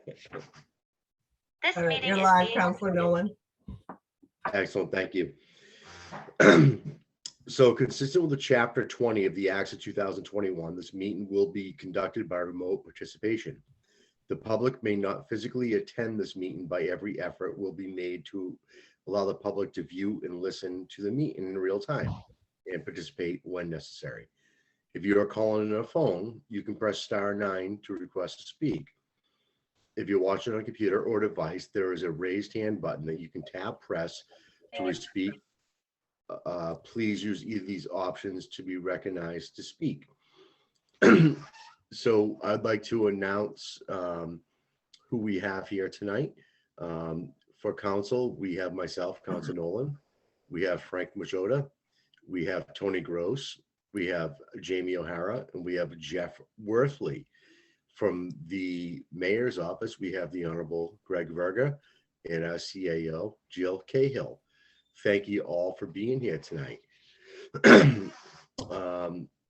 This All right, meeting you're is live, being Counselor Nolan. Excellent, thank you. So consistent with the chapter 20 of the Acts of 2021, this meeting will be conducted by remote participation. The public may not physically attend this meeting, by every effort will be made to allow the public to view and listen to the meeting in real time and participate when necessary. If you are calling in a phone, you can press *9 to request to speak. If you're watching on a computer or device, there is a raised hand button that you can tap, press to speak. Please use either of these options to be recognized to speak. So I'd like to announce who we have here tonight. For council, we have myself, Councilor Nolan. We have Frank Majota. We have Tony Gross. We have Jamie O'Hara, and we have Jeff Worthley. From the mayor's office, we have the Honorable Greg Verga and our CAO, Jill Cahill. Thank you all for being here tonight.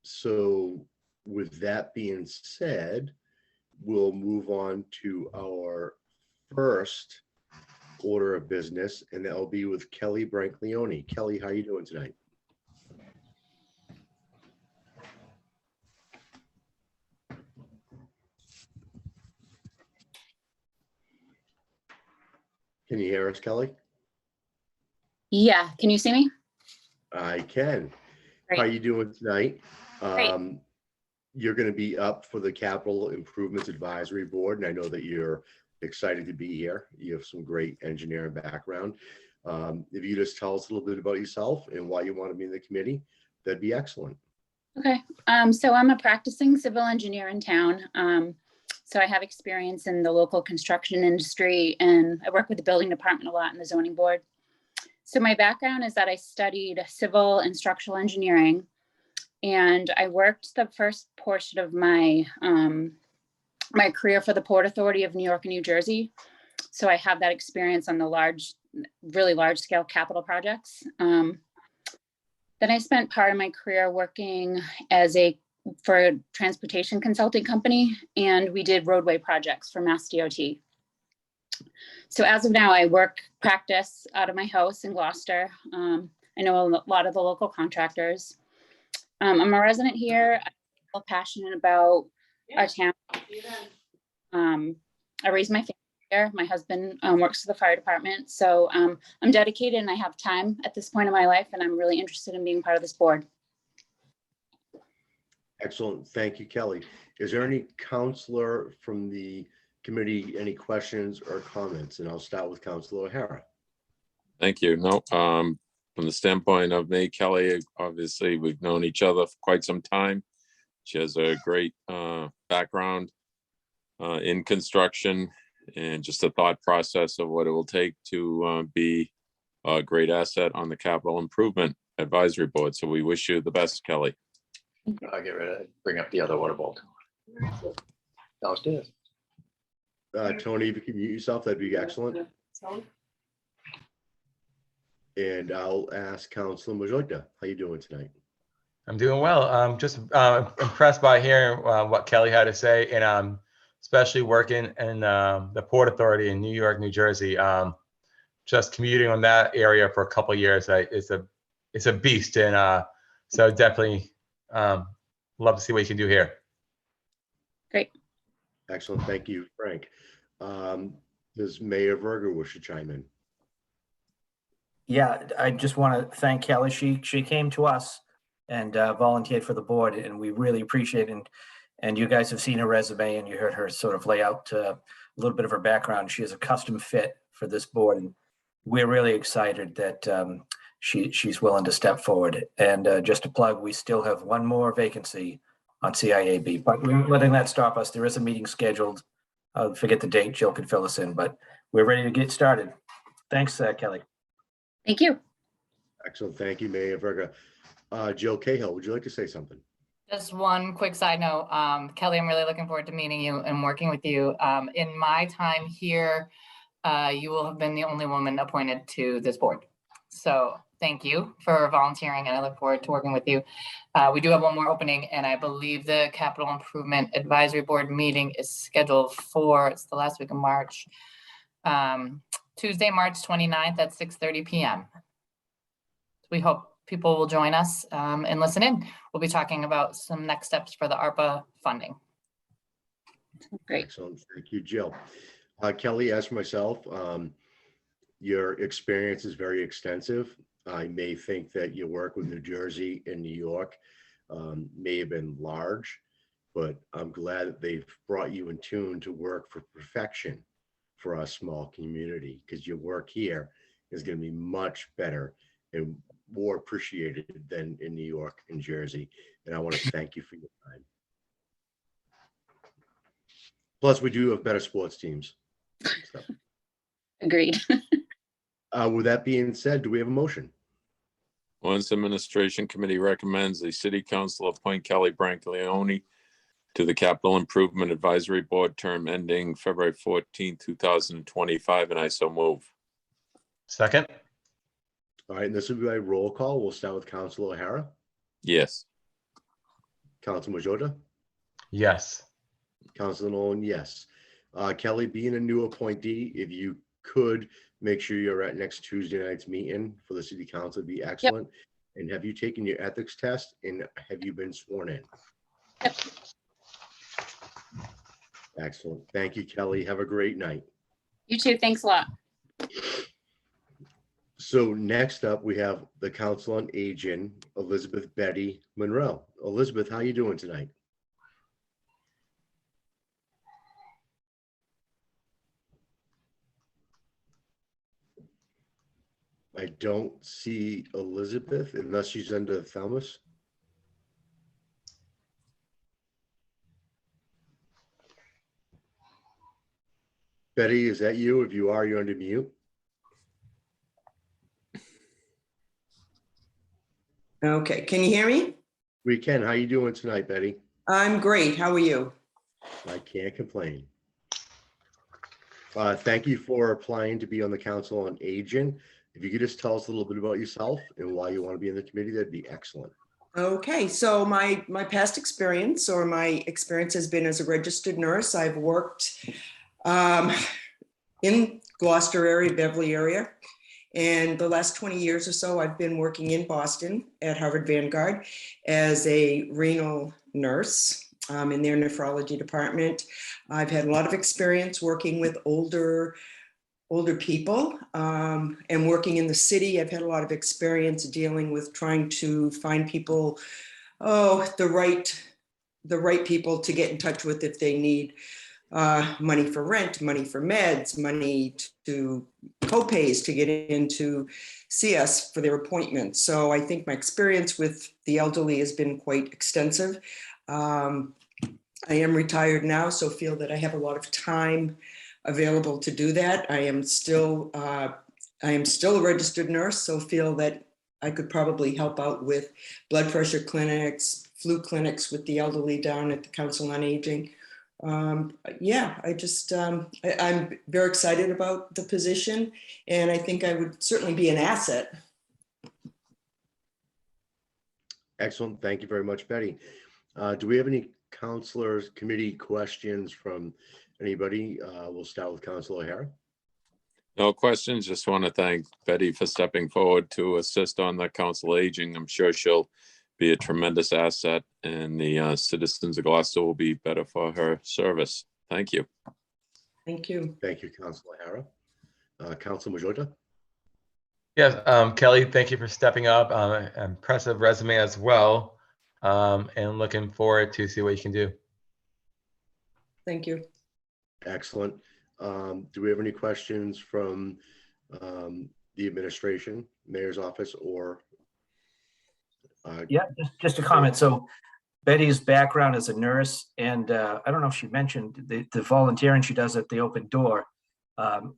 So with that being said, we'll move on to our first order of business, and that will be with Kelly Brancleone. Kelly, how are you doing tonight? Can you hear us, Kelly? Yeah, can you see me? I can. Great. How are you doing tonight? Great. You're going to be up for the Capital Improvements Advisory Board, and I know that you're excited to be here. You have some great engineering background. If you just tell us a little bit about yourself and why you want to be in the committee, that'd be excellent. Okay, so I'm a practicing civil engineer in town. So I have experience in the local construction industry, and I work with the building department a lot in the zoning board. So my background is that I studied civil and structural engineering, and I worked the first portion of my my career for the Port Authority of New York and New Jersey. So I have that experience on the really large scale capital projects. Then I spent part of my career working for a transportation consulting company, and we did roadway projects for Mass DOT. So as of now, I practice out of my house in Gloucester. I know a lot of the local contractors. I'm a resident here. I feel passionate about our town. I raised my family here. My husband works for the fire department. So I'm dedicated and I have time at this point in my life, and I'm really interested in being part of this board. Excellent. Thank you, Kelly. Is there any counselor from the committee, any questions or comments? And I'll start with Councilor O'Hara. Thank you. No, from the standpoint of me, Kelly, obviously we've known each other for quite some time. She has a great background in construction and just a thought process of what it will take to be a great asset on the Capital Improvement Advisory Board. So we wish you the best, Kelly. I'll get rid of it. Bring up the other water bowl. Downstairs. Tony, if you can mute yourself, that'd be excellent. And I'll ask Councilor Majota, how you doing tonight? I'm doing well. I'm just impressed by hearing what Kelly had to say, and especially working in the Port Authority in New York, New Jersey. Just commuting on that area for a couple of years, it's a beast, and so definitely love to see what you can do here. Great. Excellent. Thank you, Frank. Does Mayor Verga wish to chime in? Yeah, I just want to thank Kelly. She came to us and volunteered for the board, and we really appreciate it. And you guys have seen her resume, and you heard her sort of lay out a little bit of her background. She is a custom fit for this board, and we're really excited that she's willing to step forward. And just to plug, we still have one more vacancy on CIAB, but we're letting that stop us. There is a meeting scheduled. I'll forget the date. Jill can fill us in, but we're ready to get started. Thanks, Kelly. Thank you. Excellent. Thank you, Mayor Verga. Jill Cahill, would you like to say something? Just one quick side note. Kelly, I'm really looking forward to meeting you and working with you. In my time here, you will have been the only woman appointed to this board. So thank you for volunteering, and I look forward to working with you. We do have one more opening, and I believe the Capital Improvement Advisory Board meeting is scheduled for, it's the last week of March, Tuesday, March 29th at 6:30 p.m. We hope people will join us and listen in. We'll be talking about some next steps for the ARPA funding. Great. Excellent. Thank you, Jill. Kelly, as for myself, your experience is very extensive. I may think that your work with New Jersey and New York may have been large, but I'm glad that they've brought you in tune to work for perfection for our small community, because your work here is going to be much better and more appreciated than in New York and Jersey. And I want to thank you for your time. Plus, we do have better sports teams. So, Agreed. with that being said, do we have a motion? Ordinance Administration Committee recommends the City Council appoint Kelly Brancaleone to the Capital Improvement Advisory Board, term ending February 14, 2025, and I so move. Second? All right, and this will be by roll call. We'll start with Councilor O'Hara, Yes. Councilor Majota, Yes. Councilor Nolan, yes. Kelly, being a new appointee, if you could make sure you're at next Tuesday night's meeting for the city council, would be excellent. And have you taken your ethics test and have you been sworn in? Yep. Excellent. Thank you, Kelly. Have a great night. You too. Thanks a lot. So next up, we have the Council on Aging, Elizabeth Betty Monroe. Elizabeth, how you doing tonight? I don't see Elizabeth unless she's under Thelmus. Betty, is that you? If you are, you're under mute. Okay, can you hear me? We can. How you doing tonight, Betty? I'm great. How are you? I can't complain. Thank you for applying to be on the Council on Aging. If you could just tell us a little bit about yourself and why you want to be in the committee, that'd be excellent. Okay, so my past experience, or my experience, has been as a registered nurse. I've worked in Gloucester area, Beverly area, and the last 20 years or so I've been working in Boston at Harvard Vanguard as a renal nurse in their nephrology department. I've had a lot of experience working with older people and working in the city. I've had a lot of experience dealing with trying to find people, the right people to get in touch with if they need money for rent, money for meds, money to co-pays to get in to see us for their appointments. So I think my experience with the elderly has been quite extensive. I am retired now, so feel that I have a lot of time available to do that. I am still a registered nurse, so feel that I could probably help out with blood pressure clinics, flu clinics with the elderly down at the Council on Aging. Yeah, I'm very excited about the position, and I think I would certainly be an asset. Excellent. Thank you very much, Betty. Do we have any councilors committee questions from anybody? We'll start with Councilor O'Hara. No questions. Just want to thank Betty for stepping forward to assist on the Council Aging. I'm sure she'll be a tremendous asset, and the citizens of Gloucester will be better for her service. Thank you. Thank you. Thank you, Councilor O'Hara. Councilor Majota. Yes, Kelly, thank you for stepping up. Impressive resume as well, and looking forward to see what you can do. Thank you. Excellent. Do we have any questions from the administration, mayor's office, or? Yeah, just a comment. So Betty's background as a nurse, and I don't know if she mentioned the volunteering she does at the Open Door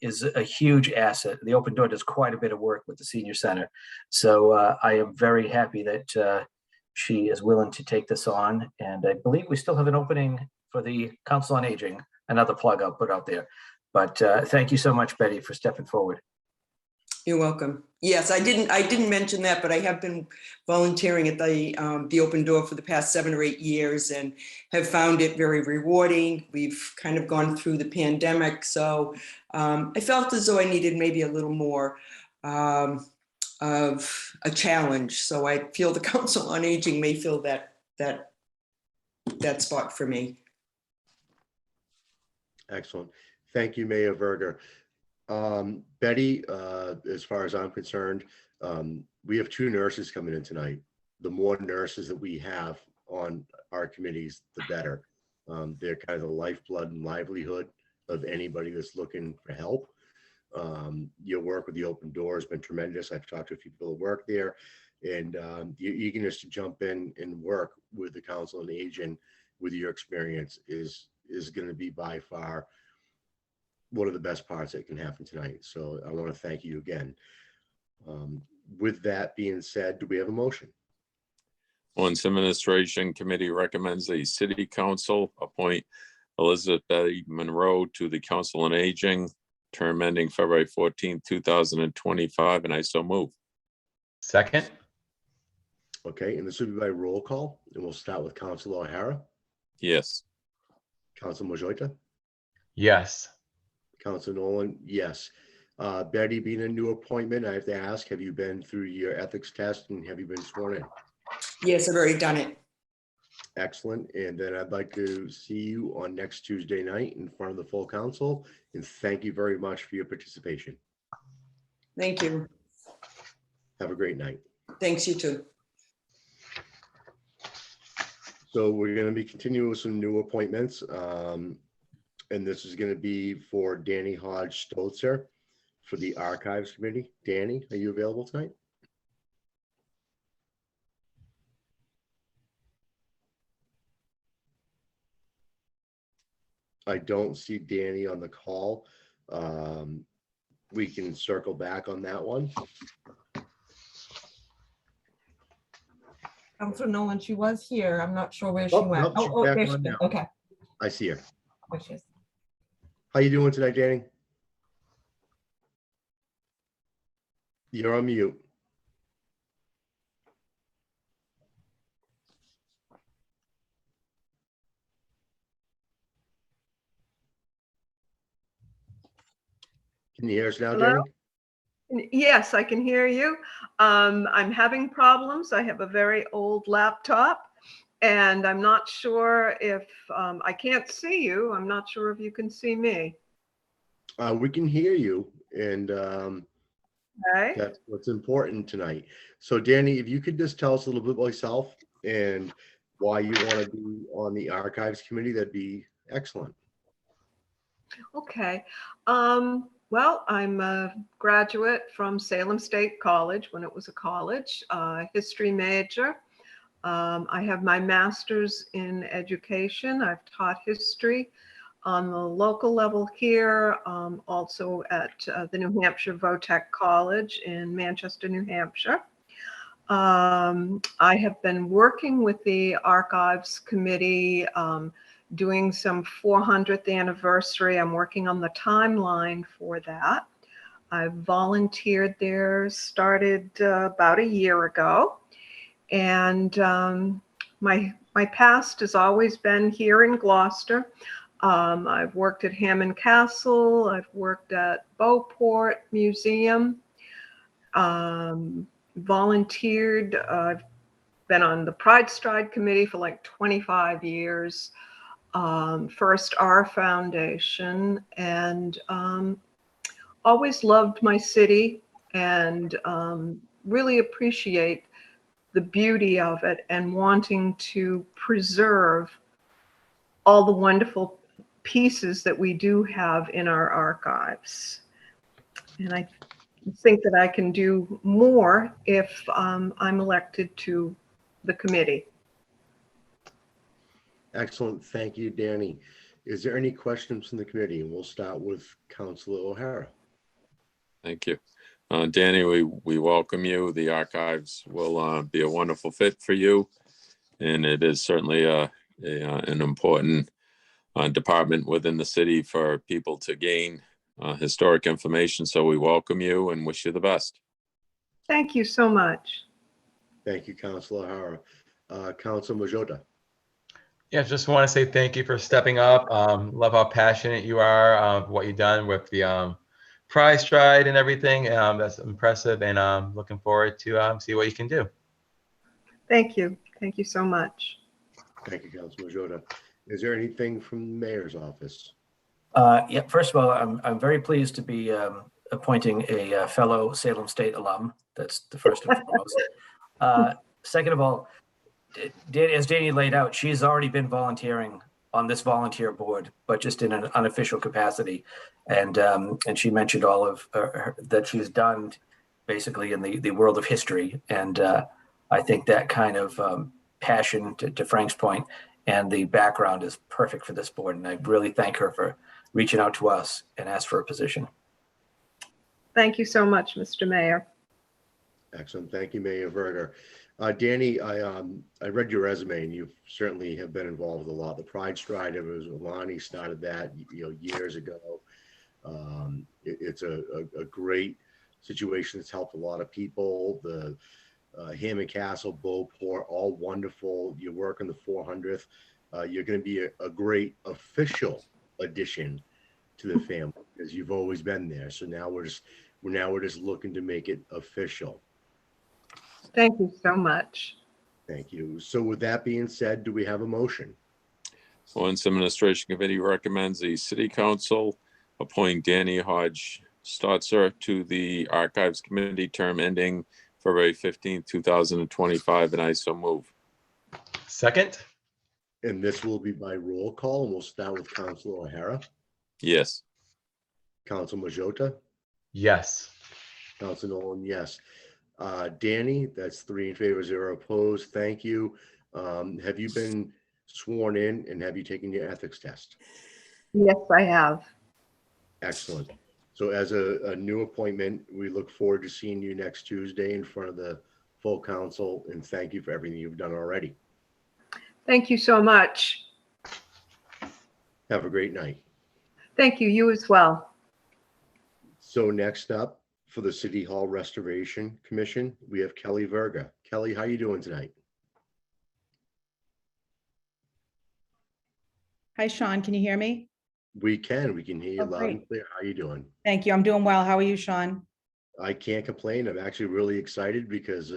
is a huge asset. The Open Door does quite a bit of work with the senior center. So I am very happy that she is willing to take this on. And I believe we still have an opening for the Council on Aging, another plug I'll put out there. But thank you so much, Betty, for stepping forward. You're welcome. Yes, I didn't mention that, but I have been volunteering at the Open Door for the past 7 or 8 years and have found it very rewarding. We've kind of gone through the pandemic, so I felt as though I needed maybe a little more of a challenge. So I feel the Council on Aging may fill that spot for me. Excellent. Thank you, Mayor Verger. Betty, as far as I'm concerned, we have 2 nurses coming in tonight. The more nurses that we have on our committees, the better. They're kind of the lifeblood and livelihood of anybody that's looking for help. Your work with the Open Door has been tremendous. I've talked to a few people that work there, and your eagerness to jump in and work with the Council on Aging with your experience is going to be by far one of the best parts that can happen tonight. So I want to thank you again. With that being said, do we have a motion? Ordinance Administration Committee recommends the City Council appoint Elizabeth Betty Monroe to the Council on Aging, term ending February 14th, 2025, and I so move. Second? Okay, and this will be by roll call, and we'll start with Council O'Hara, Yes. Council Mojoita, Yes. Council Nolan, yes. Betty, being a new appointment, I have to ask, have you been through your ethics test and have you been sworn in? Yes, I've already done it. Excellent. And then I'd like to see you on next Tuesday night in front of the full council. And thank you very much for your participation. Thank you. Have a great night. Thanks, you too. So we're going to be continuing with some new appointments. And this is going to be for Danny Hodge Stolzer for the Archives Committee. Danny, are you available tonight? I don't see Danny on the call. We can circle back on that one. Counselor Nolan, she was here. I'm not sure where she Oh, went. nope, she's Oh, back there on she is. now. Okay. I see her. There she is. How you doing tonight, Danny? You're on mute. Can you hear us now, Hello? Danny? Yes, I can hear you. I'm having problems. I have a very old laptop and I'm not sure if, I can't see you. I'm not sure if you can see me. We can hear you, and Okay. that's what's important tonight. So Danny, if you could just tell us a little bit about yourself and why you want to be on the Archives Committee, that'd be excellent. Okay. Well, I'm a graduate from Salem State College when it was a college, history major. I have my master's in education. I've taught history on the local level here, also at the New Hampshire Votech College in Manchester, New Hampshire. I have been working with the Archives Committee, doing some 400th anniversary. I'm working on the timeline for that. I volunteered there, started about a year ago. And my past has always been here in Gloucester. I've worked at Hammond Castle. I've worked at Beauport Museum. Volunteered. I've been on the Pride Stride Committee for like 25 years. First Our Foundation, and always loved my city and really appreciate the beauty of it and wanting to preserve all the wonderful pieces that we do have in our archives. And I think that I can do more if I'm elected to the committee. Excellent. Thank you, Danny. Is there any questions from the committee? And we'll start with Councilor O'Hara. Thank you. Danny, we welcome you. The Archives will be a wonderful fit for you. And it is certainly an important department within the city for people to gain historic information. So we welcome you and wish you the best. Thank you so much. Thank you, Councilor O'Hara. Councilor Majota. Yeah, just want to say thank you for stepping up. Love how passionate you are, what you've done with the prize stride and everything. That's impressive, and looking forward to see what you can do. Thank you. Thank you so much. Thank you, Councilor Majota. Is there anything from the mayor's office? Yeah, first of all, I'm very pleased to be appointing a fellow Salem State alum. That's the first and foremost. Second of all, as Danny laid out, she's already been volunteering on this volunteer board, but just in an unofficial capacity. And she mentioned all of that she's done basically in the world of history. And I think that kind of passion, to Frank's point, and the background is perfect for this board. And I really thank her for reaching out to us and ask for a position. Thank you so much, Mr. Mayor. Excellent. Thank you, Mayor Verger. Danny, I read your resume, and you certainly have been involved with a lot. The Pride Stride, it was Lonnie started that years ago. It's a great situation that's helped a lot of people. The Hammond Castle, Beauport, all wonderful. You work on the 400th. You're going to be a great official addition to the family, because you've always been there. So now we're just looking to make it official. Thank you so much. Thank you. So with that being said, do we have a motion? Ordinance Administration Committee recommends the City Council appoint Danny Hodge Stotzer to the Archives Committee, term ending February 15th, 2025, and I so move. Second? And this will be by roll call, and we'll start with Councilor O'Hara, Yes. Council Majota, Yes. Council Nolan, yes. Danny, that's 3 in favor, 0 opposed. Thank you. Have you been sworn in, and have you taken your ethics test? Yes, I have. Excellent. So as a new appointment, we look forward to seeing you next Tuesday in front of the full council, and thank you for everything you've done already. Thank you so much. Have a great night. Thank you. You as well. So next up, for the City Hall Restoration Commission, we have Kelly Verga. Kelly, how you doing tonight? Hi, Sean. Can you hear me? We can hear you Oh, loud great. and clear. How you doing? Thank you. I'm doing well. How are you, Sean? I can't complain. I'm actually really excited because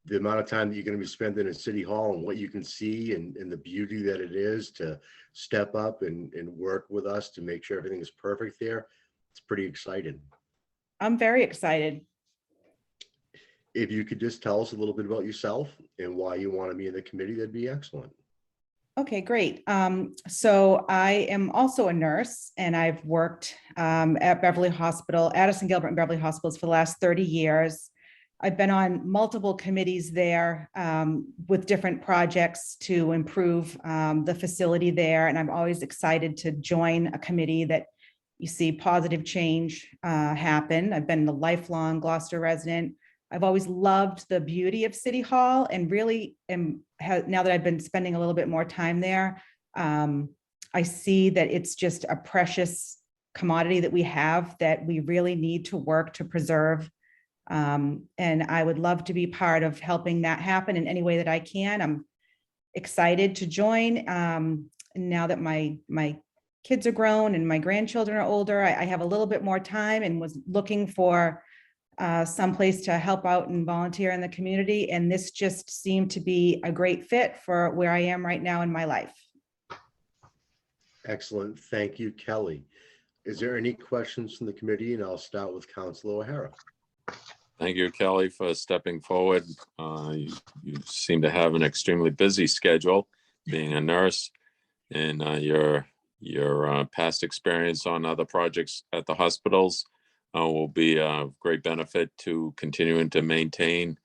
the amount of time that you're going to be spending in City Hall and what you can see and the beauty that it is to step up and work with us to make sure everything is perfect there. It's pretty exciting. I'm very excited. If you could just tell us a little bit about yourself and why you want to be in the committee, that'd be excellent. Okay, great. So I am also a nurse, and I've worked at Beverly Hospital, Addison Gilbert and Beverly Hospitals for the last 30 years. I've been on multiple committees there with different projects to improve the facility there. And I'm always excited to join a committee that you see positive change happen. I've been a lifelong Gloucester resident. I've always loved the beauty of City Hall, and really now that I've been spending a little bit more time there, I see that it's just a precious commodity that we have that we really need to work to preserve. And I would love to be part of helping that happen in any way that I can. I'm excited to join now that my kids are grown and my grandchildren are older. I have a little bit more time and was looking for someplace to help out and volunteer in the community. And this just seemed to be a great fit for where I am right now in my life. Excellent. Thank you, Kelly. Is there any questions from the committee? And I'll start with Councilor O'Hara. Thank you, Kelly, for stepping forward. You seem to have an extremely busy schedule, being a nurse, and your past experience on other projects at the hospitals will be a great benefit to continuing to maintain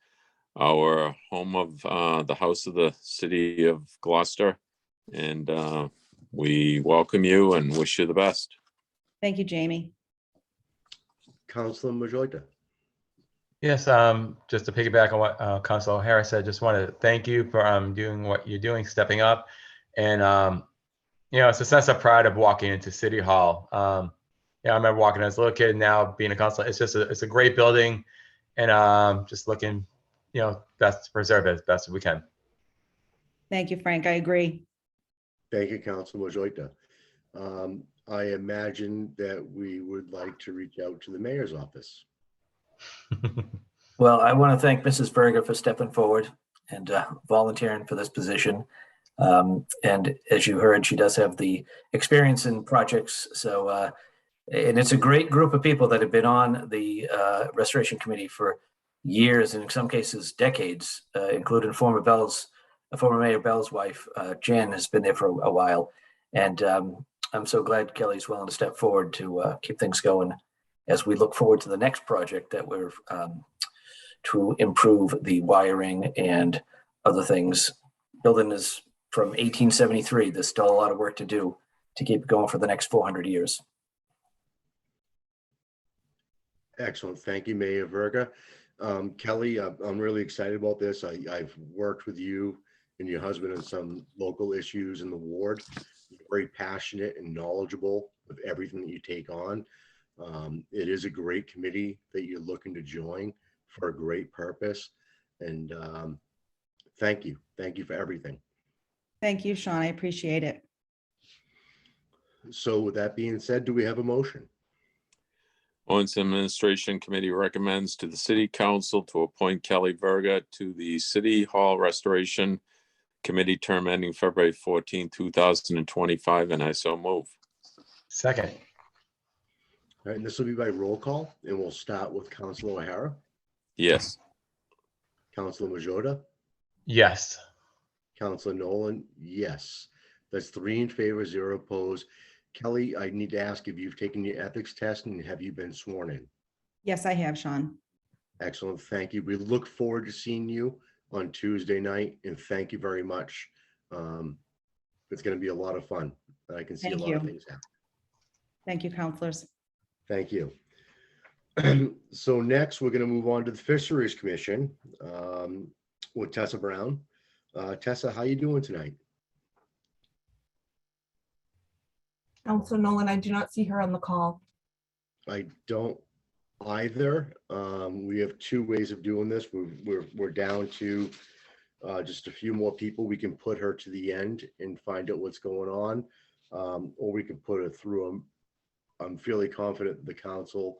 our home of the House of the City of Gloucester. And we welcome you and wish you the best. Thank you, Jamie. Councilor Majota. Yes, just to piggyback on what Councilor O'Hara said, just want to thank you for doing what you're doing, stepping up. And, it's a sense of pride of walking into City Hall. Yeah, I remember walking as a little kid, now being a consulate. It's a great building, and just looking, best to preserve it as best as we can. Thank you, Frank. I agree. Thank you, Councilor Majota. I imagine that we would like to reach out to the mayor's office. Well, I want to thank Mrs. Berger for stepping forward and volunteering for this position. And as you heard, she does have the experience in projects. So, and it's a great group of people that have been on the Restoration Committee for years, and in some cases, decades, including former Mayor Bell's wife, Jan, has been there for a while. And I'm so glad Kelly's willing to step forward to keep things going as we look forward to the next project that we're to improve the wiring and other things. Building is from 1873. There's still a lot of work to do to keep it going for the next 400 years. Excellent. Thank you, Mayor Verga. Kelly, I'm really excited about this. I've worked with you and your husband on some local issues in the ward. You're very passionate and knowledgeable of everything that you take on. It is a great committee that you're looking to join for a great purpose. And thank you. Thank you for everything. Thank you, Sean. I appreciate it. So with that being said, do we have a motion? Ordinance and Administration Committee recommends to the City Council to appoint Kelly Verga to the City Hall Restoration Committee, term ending February 14, 2025, and I so move. Second. All right, and this will be by roll call, and we'll start with Councilor O'Hara, Yes. Councilor Majota, Yes. Councilor Nolan, yes. That's 3 in favor, 0 opposed. Kelly, I need to ask if you've taken your ethics test and have you been sworn in? Yes, I have, Sean. Excellent. Thank you. We look forward to seeing you on Tuesday night, and thank you very much. It's going to be a lot of fun. I can see Thank a lot of you. things happen. Thank you, counselors. Thank you. So next, we're going to move on to the Fisheries Commission with Tessa Brown. Tessa, how you doing tonight? Counselor Nolan, I do not see her on the call. I don't either. We have 2 ways of doing this. We're down to just a few more people. We can put her to the end and find out what's going on, or we can put her through them. I'm fairly confident the council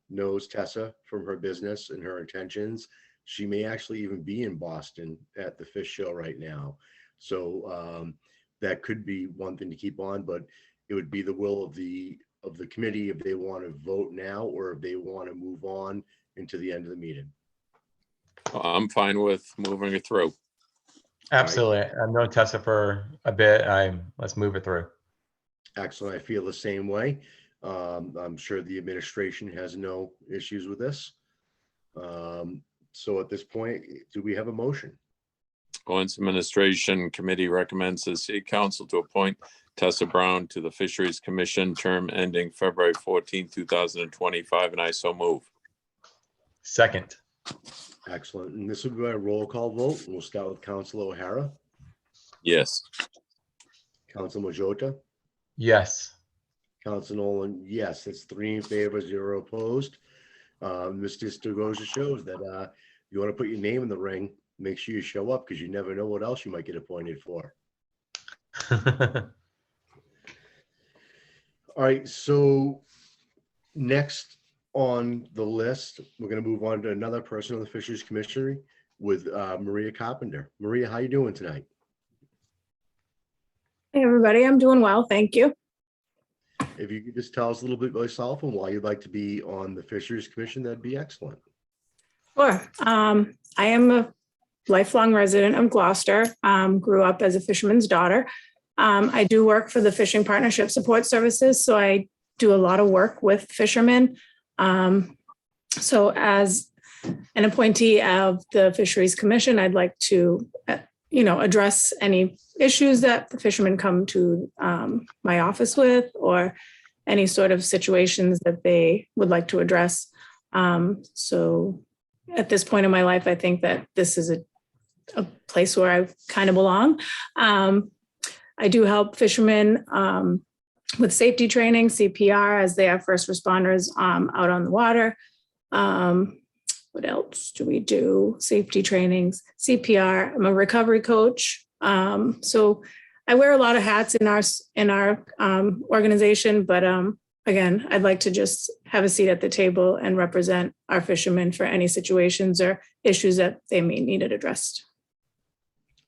knows Tessa from her business and her intentions. She may actually even be in Boston at the fish show right now. So that could be one thing to keep on, but it would be the will of the committee if they want to vote now or if they want to move on into the end of the meeting. I'm fine with moving it through. Absolutely. I've known Tessa for a bit. Let's move it through. Excellent. I feel the same way. I'm sure the administration has no issues with this. So at this point, do we have a motion? Ordinance Administration Committee recommends the City Council to appoint Tessa Brown to the Fisheries Commission, term ending February 14, 2025, and I so move. Second. Excellent. And this will be a roll call vote. We'll start with Councilor O'Hara, Yes. Councilor Majota, Yes. Councilor Nolan. Yes, it's 3 in favor, 0 opposed. Mr. Stogoza shows that you want to put your name in the ring, make sure you show up because you never know what else you might get appointed for. All right, so next on the list, we're going to move on to another person on the Fisheries Commission with Maria Carpenter. Maria, how you doing tonight? Hey, everybody. I'm doing well. Thank you. If you could just tell us a little bit about yourself and why you'd like to be on the Fisheries Commission, that'd be excellent. Sure. I am a lifelong resident of Gloucester. Grew up as a fisherman's daughter. I do work for the Fishing Partnership Support Services, so I do a lot of work with fishermen. So as an appointee of the Fisheries Commission, I'd like to, address any issues that the fishermen come to my office with, or any sort of situations that they would like to address. So at this point in my life, I think that this is a place where I kind of belong. I do help fishermen with safety training, CPR, as they are first responders out on the water. What else do we do? Safety trainings, CPR. I'm a recovery coach. So I wear a lot of hats in our organization, but again, I'd like to just have a seat at the table and represent our fishermen for any situations or issues that they may need it addressed.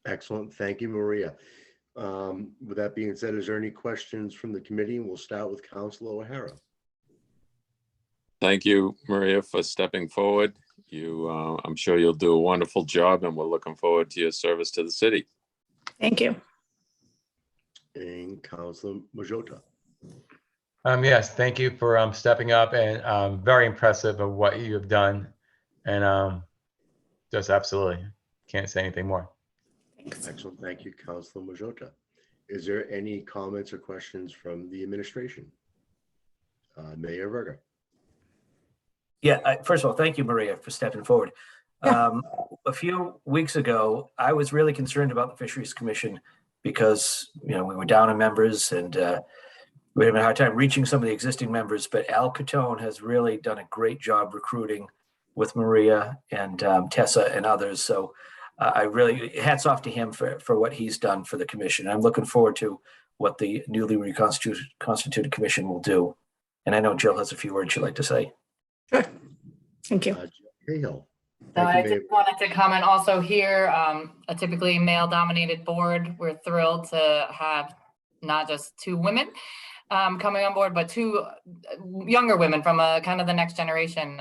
Excellent. Thank you, Maria. With that being said, is there any questions from the committee? We'll start with Councilor O'Hara. Thank you, Maria, for stepping forward. I'm sure you'll do a wonderful job, and we're looking forward to your service to the city. Thank you. And Councilor Majota. Yes, thank you for stepping up, and very impressive of what you have done. And just absolutely can't say anything more. Thanks. Excellent. Thank you, Councilor Majota. Is there any comments or questions from the administration? Mayor Verga. Yeah, first of all, thank you, Maria, for stepping forward. A few weeks ago, I was really concerned about the Fisheries Commission because, we were down in members and we had a hard time reaching some of the existing members, but Al Catone has really done a great job recruiting with Maria and Tessa and others. So I really, hats off to him for what he's done for the commission. I'm looking forward to what the newly reconstituted commission will do. And I know Jill has a few words she'd like to say. Sure. Thank you. Cahill. I just wanted to comment also here, a typically male-dominated board. We're thrilled to have not just two women coming on board, but two younger women from kind of the next generation.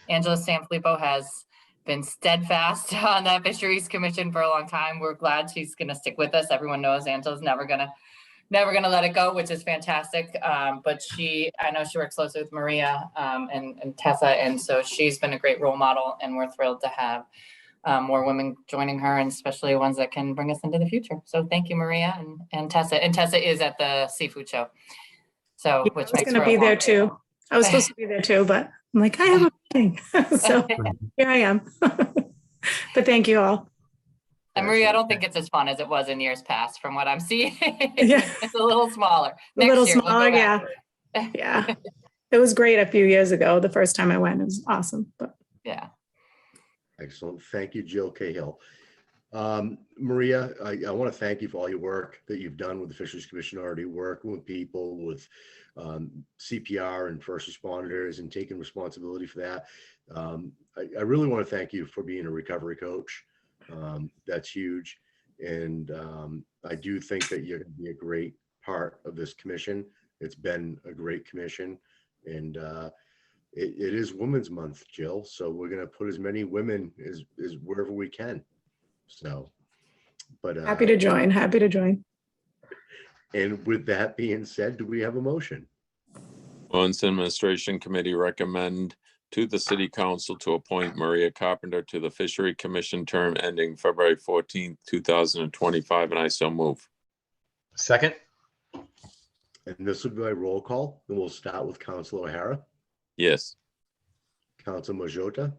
Angela Sanfilippo has been steadfast on that Fisheries Commission for a long time. We're glad she's going to stick with us. Everyone knows Angela's never gonna let it go, which is fantastic. But I know she works closely with Maria and Tessa, and so she's been a great role model, and we're thrilled to have more women joining her, and especially ones that can bring us into the future. So thank you, Maria and Tessa. And Tessa is at the seafood show, so which makes going to be there too. I was supposed to be there too, but I'm like, I have a thing. So here I am. But thank you all. And Maria, I don't think it's as fun as it was in years past from what I'm seeing. Yeah. It's a little smaller. A little smaller, yeah. Yeah. It was great a few years ago. The first time I went, it was awesome. But yeah. Excellent. Thank you, Jill Cahill. Maria, I want to thank you for all your work that you've done with the Fisheries Commission already, working with people with CPR and first responders and taking responsibility for that. I really want to thank you for being a recovery coach. That's huge. And I do think that you're going to be a great part of this commission. It's been a great commission. And it is Women's Month, Jill. So we're going to put as many women as wherever we can. So, but happy to join. Happy to join. And with that being said, do we have a motion? Ordinance and Administration Committee recommend to the City Council to appoint Maria Carpenter to the Fishery Commission term ending February 14th, 2025, and I so move. Second. And this will be by roll call, and we'll start with Councilor O'Hara. Yes. Councilor Majota.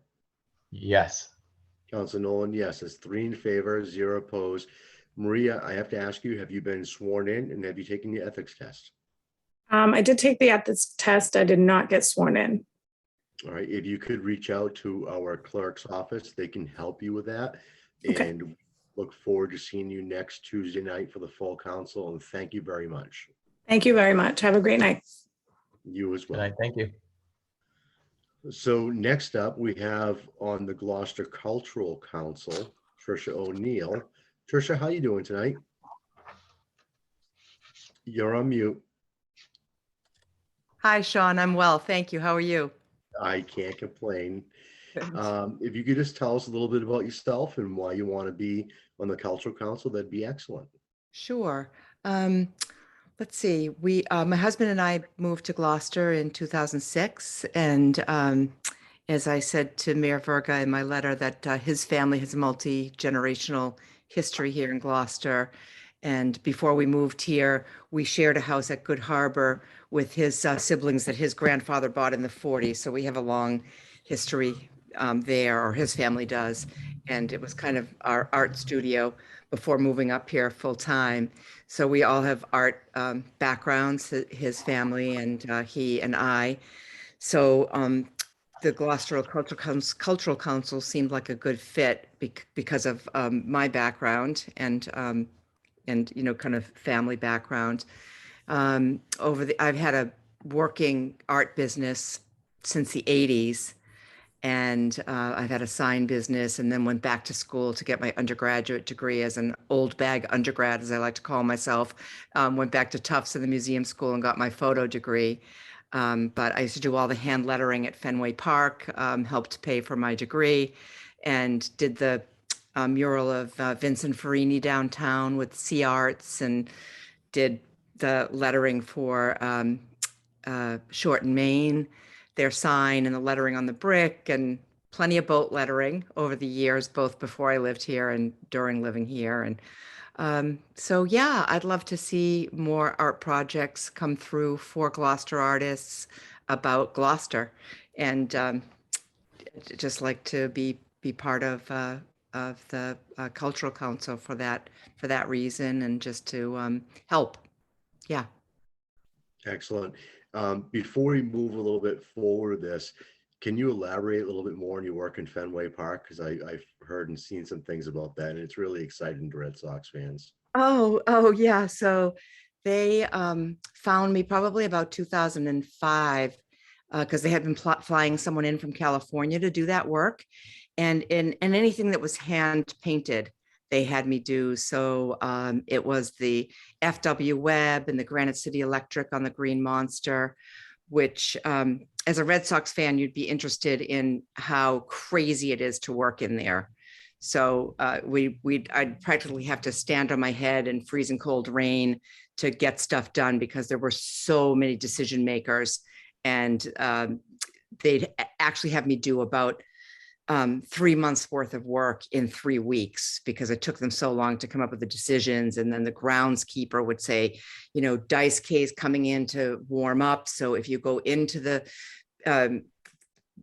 Yes. Councilor Nolan, yes. It's 3 in favor, 0 opposed. Maria, I have to ask you, have you been sworn in and have you taken the ethics test? I did take the ethics test. I did not get sworn in. All right, if you could reach out to our clerk's office, they can help you with that. Okay. And look forward to seeing you next Tuesday night for the full council. And thank you very much. Thank you very much. Have a great night. You as well. Good night. Thank you. So next up, we have on the Gloucester Cultural Council, Trisha O'Neill. Trisha, how you doing tonight? You're on mute. Hi, Sean. I'm well. Thank you. How are you? I can't complain. If you could just tell us a little bit about yourself and why you want to be on the Cultural Council, that'd be excellent. Sure. Let's see. My husband and I moved to Gloucester in 2006. And as I said to Mayor Verga in my letter, that his family has a multi-generational history here in Gloucester. And before we moved here, we shared a house at Good Harbor with his siblings that his grandfather bought in the 40s. So we have a long history there, or his family does. And it was kind of our art studio before moving up here full time. So we all have art backgrounds, his family and he and I. So the Gloucester Cultural Council seemed like a good fit because of my background and kind of family background. I've had a working art business since the 80s. And I've had a sign business and then went back to school to get my undergraduate degree as an old bag undergrad, as I like to call myself. Went back to Tufts in the museum school and got my photo degree. But I used to do all the hand lettering at Fenway Park, helped pay for my degree, and did the mural of Vincent Farini downtown with Sea Arts, and did the lettering for Short and Main, their sign, and the lettering on the brick, and plenty of boat lettering over the years, both before I lived here and during living here. And so, yeah, I'd love to see more art projects come through for Gloucester artists about Gloucester, and just like to be part of the Cultural Council for that reason, and just to help. Yeah. Excellent. Before we move a little bit forward this, can you elaborate a little bit more on your work in Fenway Park? Because I've heard and seen some things about that, and it's really exciting to Red Sox fans. Oh, yeah. So they found me probably about 2005 because they had been flying someone in from California to do that work. And anything that was hand painted, they had me do. So it was the FW Web and the Granite City Electric on the Green Monster, which as a Red Sox fan, you'd be interested in how crazy it is to work in there. So I'd practically have to stand on my head in freezing cold rain to get stuff done because there were so many decision makers, and they'd actually have me do about 3 months worth of work in 3 weeks because it took them so long to come up with the decisions. And then the groundskeeper would say, dice case coming in to warm up. So if you go into the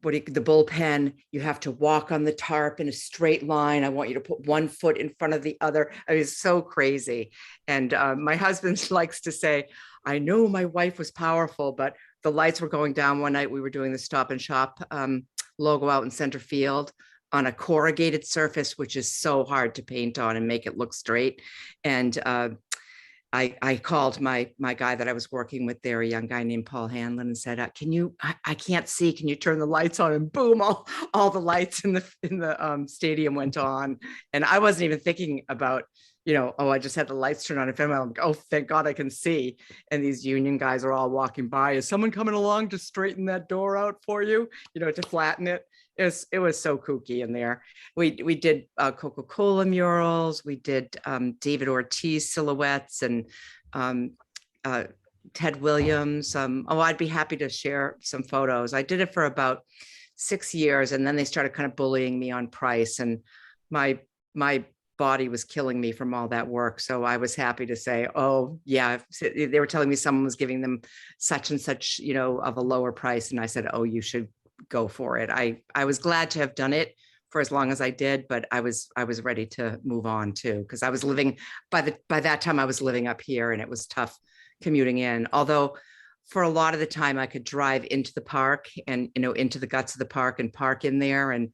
bullpen, you have to walk on the tarp in a straight line. I want you to put one foot in front of the other. I mean, it's so crazy. And my husband likes to say, I know my wife was powerful, but the lights were going down one night. We were doing the Stop and Shop logo out in center field on a corrugated surface, which is so hard to paint on and make it look straight. And I called my guy that I was working with there, a young guy named Paul Hanlon, and said, I can't see, can you turn the lights on? And boom, all the lights in the stadium went on. And I wasn't even thinking about, I just had the lights turned on. And I'm like, oh, thank God I can see. And these union guys are all walking by. Is someone coming along to straighten that door out for you, to flatten it? It was so kooky in there. We did Coca-Cola murals. We did David Ortiz silhouettes and Ted Williams. I'd be happy to share some photos. I did it for about 6 years, and then they started kind of bullying me on price, and my body was killing me from all that work. So I was happy to say, oh yeah, they were telling me someone was giving them such and such, of a lower price. And I said, oh, you should go for it. I was glad to have done it for as long as I did, but I was ready to move on too, because I was living by that time I was living up here, and it was tough commuting in. Although for a lot of the time I could drive into the park and, into the guts of the park and park in there. And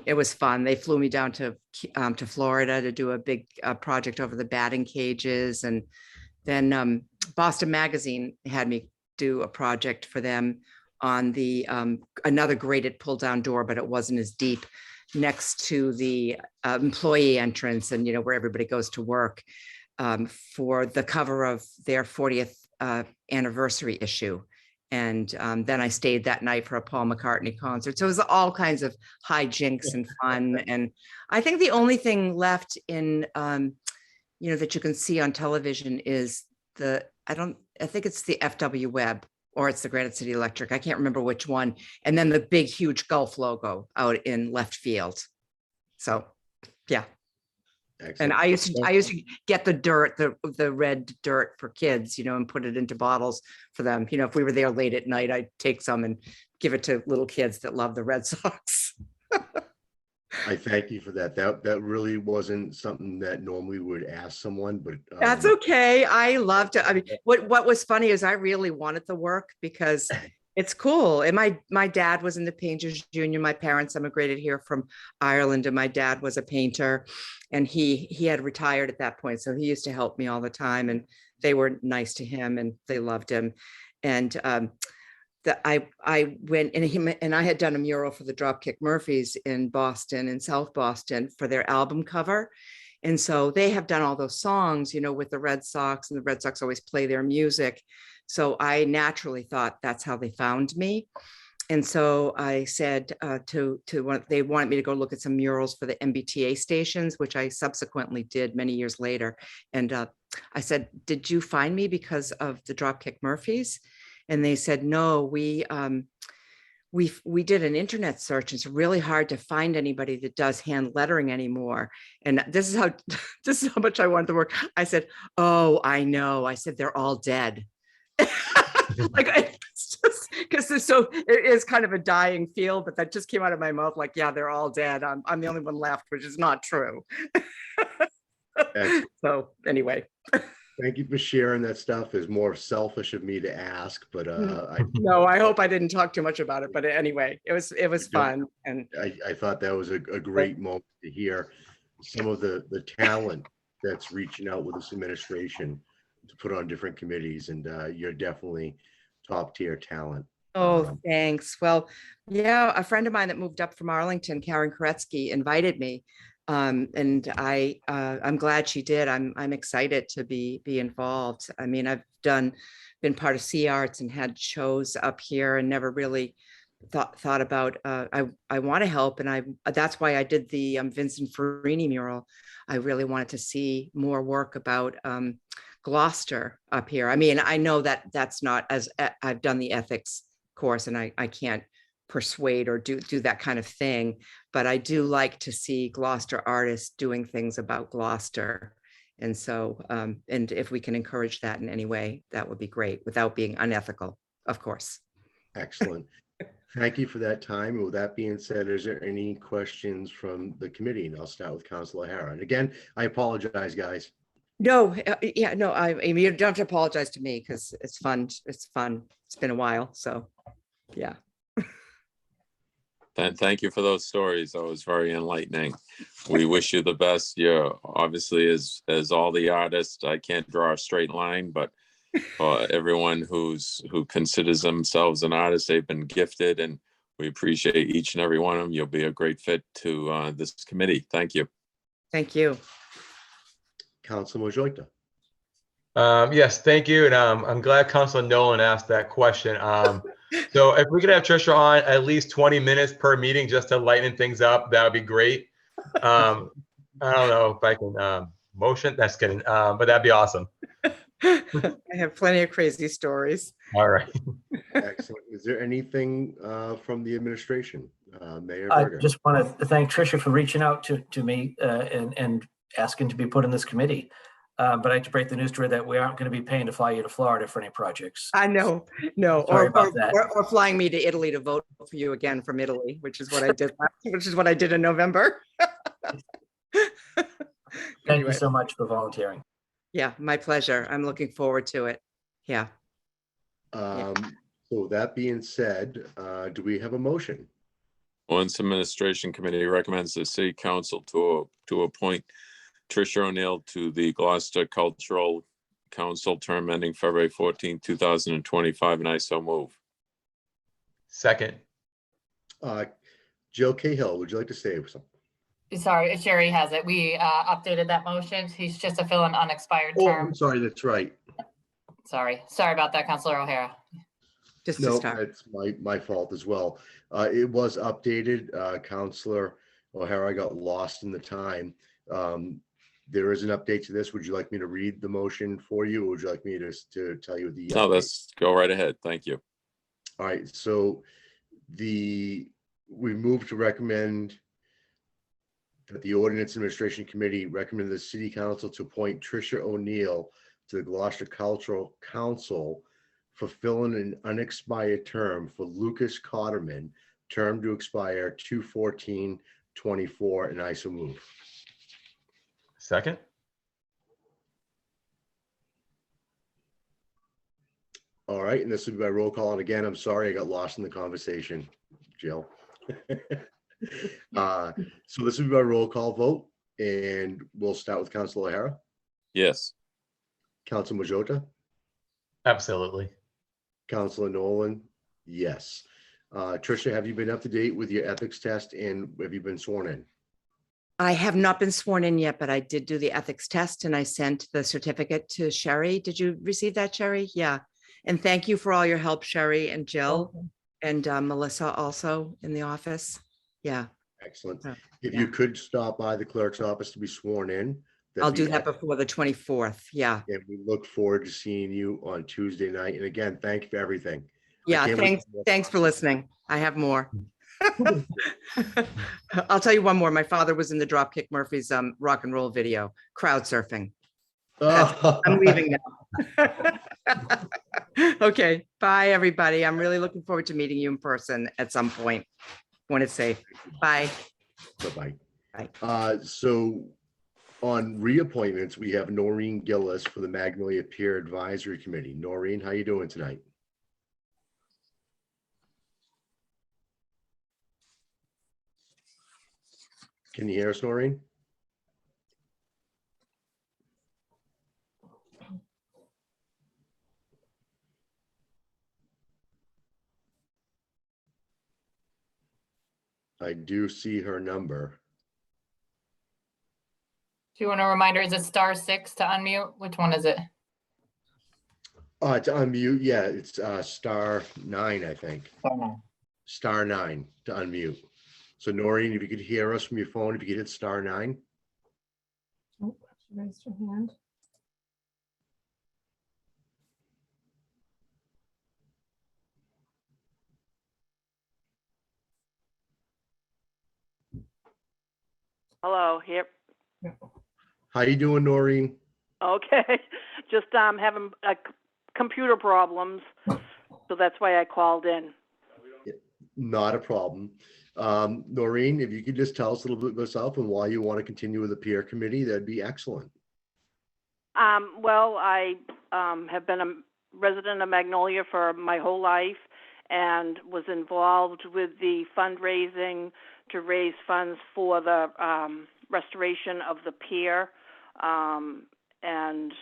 it was fun. They flew me down to Florida to do a big project over the batting cages. And then Boston Magazine had me do a project for them on the another graded pull down door, but it wasn't as deep, next to the employee entrance and, where everybody goes to work, for the cover of their 40th anniversary issue. And then I stayed that night for a Paul McCartney concert. So it was all kinds of hijinks and fun. And I think the only thing left in, that you can see on television is I think it's the FW Web, or it's the Granite City Electric. I can't remember which one. And then the big, huge Gulf logo out in left field. So, yeah. Excellent. And I used to get the dirt, the red dirt for kids, and put it into bottles for them. If we were there late at night, I'd take some and give it to little kids that love the Red Sox. I thank you for that. That really wasn't something that normally would ask someone, but That's okay. I loved it. I mean, what was funny is I really wanted the work because it's cool. And my dad was in the Painters Union. My parents immigrated here from Ireland, and my dad was a painter, and he had retired at that point. So he used to help me all the time, and they were nice to him and they loved him. And I went and I had done a mural for the Dropkick Murphys in Boston, in South Boston, for their album cover. And so they have done all those songs, with the Red Sox, and the Red Sox always play their music. So I naturally thought that's how they found me. And so I said they wanted me to go look at some murals for the MBTA stations, which I subsequently did many years later. And I said, did you find me because of the Dropkick Murphys? And they said, no, we did an internet search. It's really hard to find anybody that does hand lettering anymore. And this is how much I wanted to work. I said, oh, I know. I said, they're all dead. Like, it's just because it is kind of a dying field, but that just came out of my mouth. Like, yeah, they're all dead. I'm the only one left, which is not true. So anyway. thank you for sharing that stuff. It's more selfish of me to ask, but no, I hope I didn't talk too much about it. But anyway, it was fun, and I thought that was a great moment to hear some of the talent that's reaching out with this administration to put on different committees, and you're definitely top tier talent. oh, thanks. Well, yeah, a friend of mine that moved up from Arlington, Karen Koretsky, invited me. And I'm glad she did. I'm excited to be involved. I mean, I've been part of Sea Arts and had shows up here, and never really thought about I want to help, and that's why I did the Vincent Farini mural. I really wanted to see more work about Gloucester up here. I mean, I know that that's not as I've done the ethics course, and I can't persuade or do that kind of thing, but I do like to see Gloucester artists doing things about Gloucester. And so, and if we can encourage that in any way, that would be great, without being unethical, of course. Excellent. Thank you for that time. And with that being said, is there any questions from the committee? And I'll start with Councilor O'Hara. And again, I apologize, guys. No, yeah, no, I mean, you don't have to apologize to me, because it's fun. It's fun. It's been a while. So, yeah. And thank you for those stories. That was very enlightening. We wish you the best. You're obviously, as all the artists, I can't draw a straight line, but everyone who considers themselves an artist, they've been gifted, and we appreciate each and every one of them. You'll be a great fit to this committee. Thank you. Thank you. Councilor Mojota. Yes, thank you. And I'm glad Councilor Nolan asked that question. So if we could have Trisha on at least 20 minutes per meeting just to lighten things up, that would be great. I don't know if I can motion, that's kidding, but that'd be awesome. I have plenty of crazy stories. All right. Excellent. Is there anything from the administration? Mayor I Berger. just want to thank Trisha for reaching out to me and asking to be put in this committee. But I have to break the news to her that we aren't going to be paying to fly you to Florida for any projects. I know, no, Sorry about that. or flying me to Italy to vote for you again from Italy, which is what I did. Which is what I did in November. Thank you so much for volunteering. Yeah, my pleasure. I'm looking forward to it. Yeah. So that being said, do we have a motion? Ordinance Administration Committee recommends the City Council to appoint Trisha O'Neill to the Gloucester Cultural Council, term ending February 14, 2025, and I so move. Second. Jill Cahill, would you like to say something? Sorry, Sherry has it. We updated that motion. He's just to fill an unexpired Oh, term. I'm sorry, that's right. Sorry about that, Councilor O'Hara. Just No, to start. that's my fault as well. It was updated. Councilor O'Hara got lost in the time. There is an update to this. Would you like me to read the motion for you, or would you like me to tell you the? No, let's go right ahead. Thank you. All right. So we move to recommend that the Ordinance Administration Committee recommend the City Council to appoint Trisha O'Neill to the Gloucester Cultural Council, fulfilling an unexpired term for Lucas Cotterman, term to expire 24, and I so move. Second? All right, and this will be by roll call. And again, I'm sorry I got lost in the conversation, Jill. So this will be by roll call vote, and we'll start with Councilor O'Hara, Yes. Councilor Majota, Absolutely. Councilor Nolan, yes. Tricia, have you been up to date with your ethics test, and have you been sworn in? I have not been sworn in yet, but I did do the ethics test and I sent the certificate to Sherry. Did you receive that, Sherry? Yeah. And thank you for all your help, Sherry and Jill and Melissa also in the office. Yeah. Excellent. Oh, If yeah. you could stop by the clerk's office to be sworn in. that'd I'll be do that excellent. before the 24th. Yeah. And we look forward to seeing you on Tuesday night. And again, thank you for everything. Yeah. can't wait Thanks for listening. I have more. I'll tell you one more. My father was in the Dropkick Murphys rock and roll video, crowd surfing. I'm leaving now. Okay. Bye, everybody. I'm really looking forward to meeting you in person at some point when it's safe. Bye. Bye-bye. Bye. So on reappointments, we have Noreen Gillis for the Magnolia Peer Advisory Committee. Noreen, how you doing tonight? Can you hear us, Noreen? I do see her number. Do you want a reminder? Is it *6 to unmute? Which one is it? To unmute, yeah, it's *9, I think. *9. *9 to unmute. So Noreen, if you could hear us from your phone, if you could hit *9. Oh, she raised her hand. Hello, here. How you doing, Noreen? Okay, just having computer problems, so that's why I called in. Not a problem. Noreen, if you could just tell us a little bit about yourself and why you want to continue with the peer committee, that'd be excellent. Well, I have been a resident of Magnolia for my whole life and was involved with the fundraising to raise funds for the restoration of the pier. And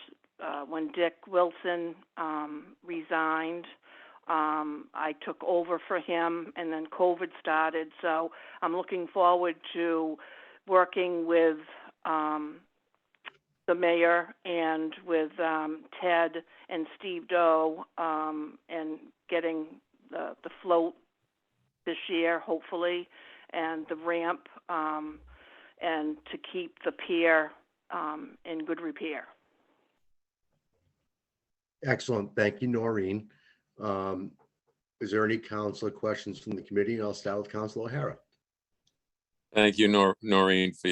when Dick Wilson resigned, I took over for him, and then COVID started. So I'm looking forward to working with the mayor and with Ted and Steve Doe and getting the float this year, hopefully, and the ramp, and to keep the pier in good repair. Excellent. Thank you, Noreen. Is there any councilor questions from the committee? And I'll start with Councilor O'Hara. Thank you, Noreen, for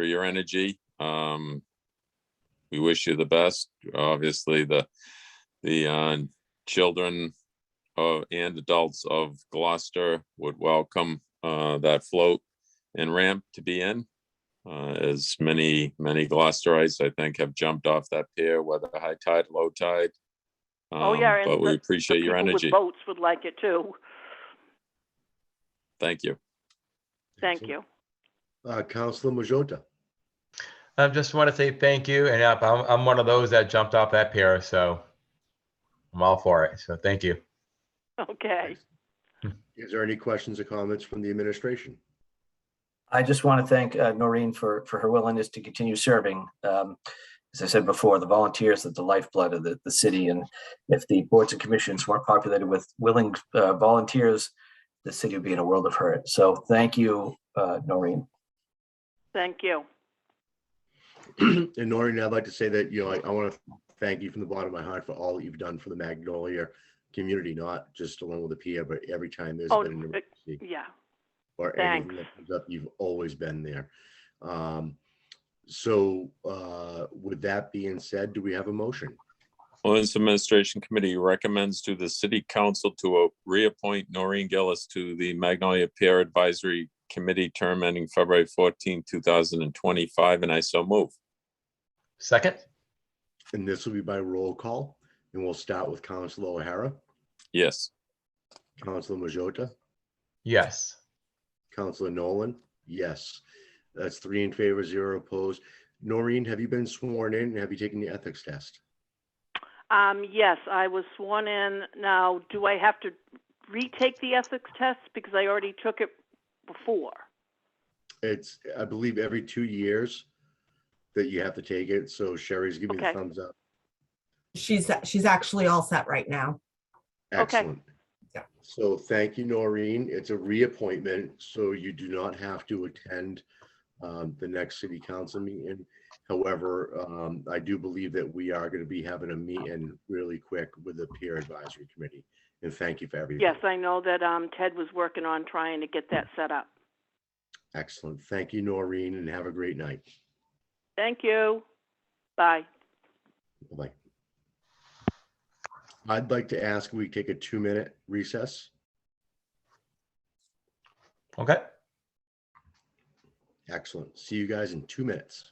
your energy. We wish you the best. Obviously, the children and adults of Gloucester would welcome that float and ramp to be in. As many Gloucesterites, I think, have jumped off that pier, whether high tide, low tide. Oh yeah, and but we appreciate your people energy. with boats would like it too. Thank you. Thank you. Councilor Majota. I just want to say thank you. And I'm one of those that jumped off that pier, so I'm all for it. So thank you. Okay. Is there any questions or comments from the administration? I just want to thank Noreen for her willingness to continue serving. As I said before, the volunteers are the lifeblood of the city. And if the boards and commissions weren't populated with willing volunteers, the city would be in a world of hurt. So thank you, Noreen. Thank you. And Noreen, I'd like to say that, I want to thank you from the bottom of my heart for all that you've done for the Magnolia community, not just along with the PIA, but every time there's been an emergency Yeah. or Thanks. anything that comes up, you've always been there. So with that being said, do we have a motion? Ordinance Administration Committee recommends to the City Council to reappoint Noreen Gillis to the Magnolia Peer Advisory Committee term ending February 14, 2025, and I so move. Second? And this will be by roll call. And we'll start with Councilor O'Hara, Yes. Councilor Majota, Yes. Councilor Nolan. Yes. That's 3 in favor, 0 opposed. Noreen, have you been sworn in? Have you taken the ethics test? Yes, I was sworn in. Now, do I have to retake the ethics test because I already took it before? It's, I believe, every 2 years that you have to take it. So Sherry's giving me the Okay. thumbs up. She's actually all set right now. Okay. Excellent. Yeah. So thank you, Noreen. It's a reappointment, so you do not have to attend the next city council meeting. However, I do believe that we are going to be having a meeting really quick with the peer advisory committee. And thank you for everything. Yes, I know that Ted was working on trying to get that set up. Excellent. Thank you, Noreen, and have a great night. Thank you. Bye. Bye. I'd like to ask we take a 2-minute recess. Okay. Excellent. See you guys in 2 minutes.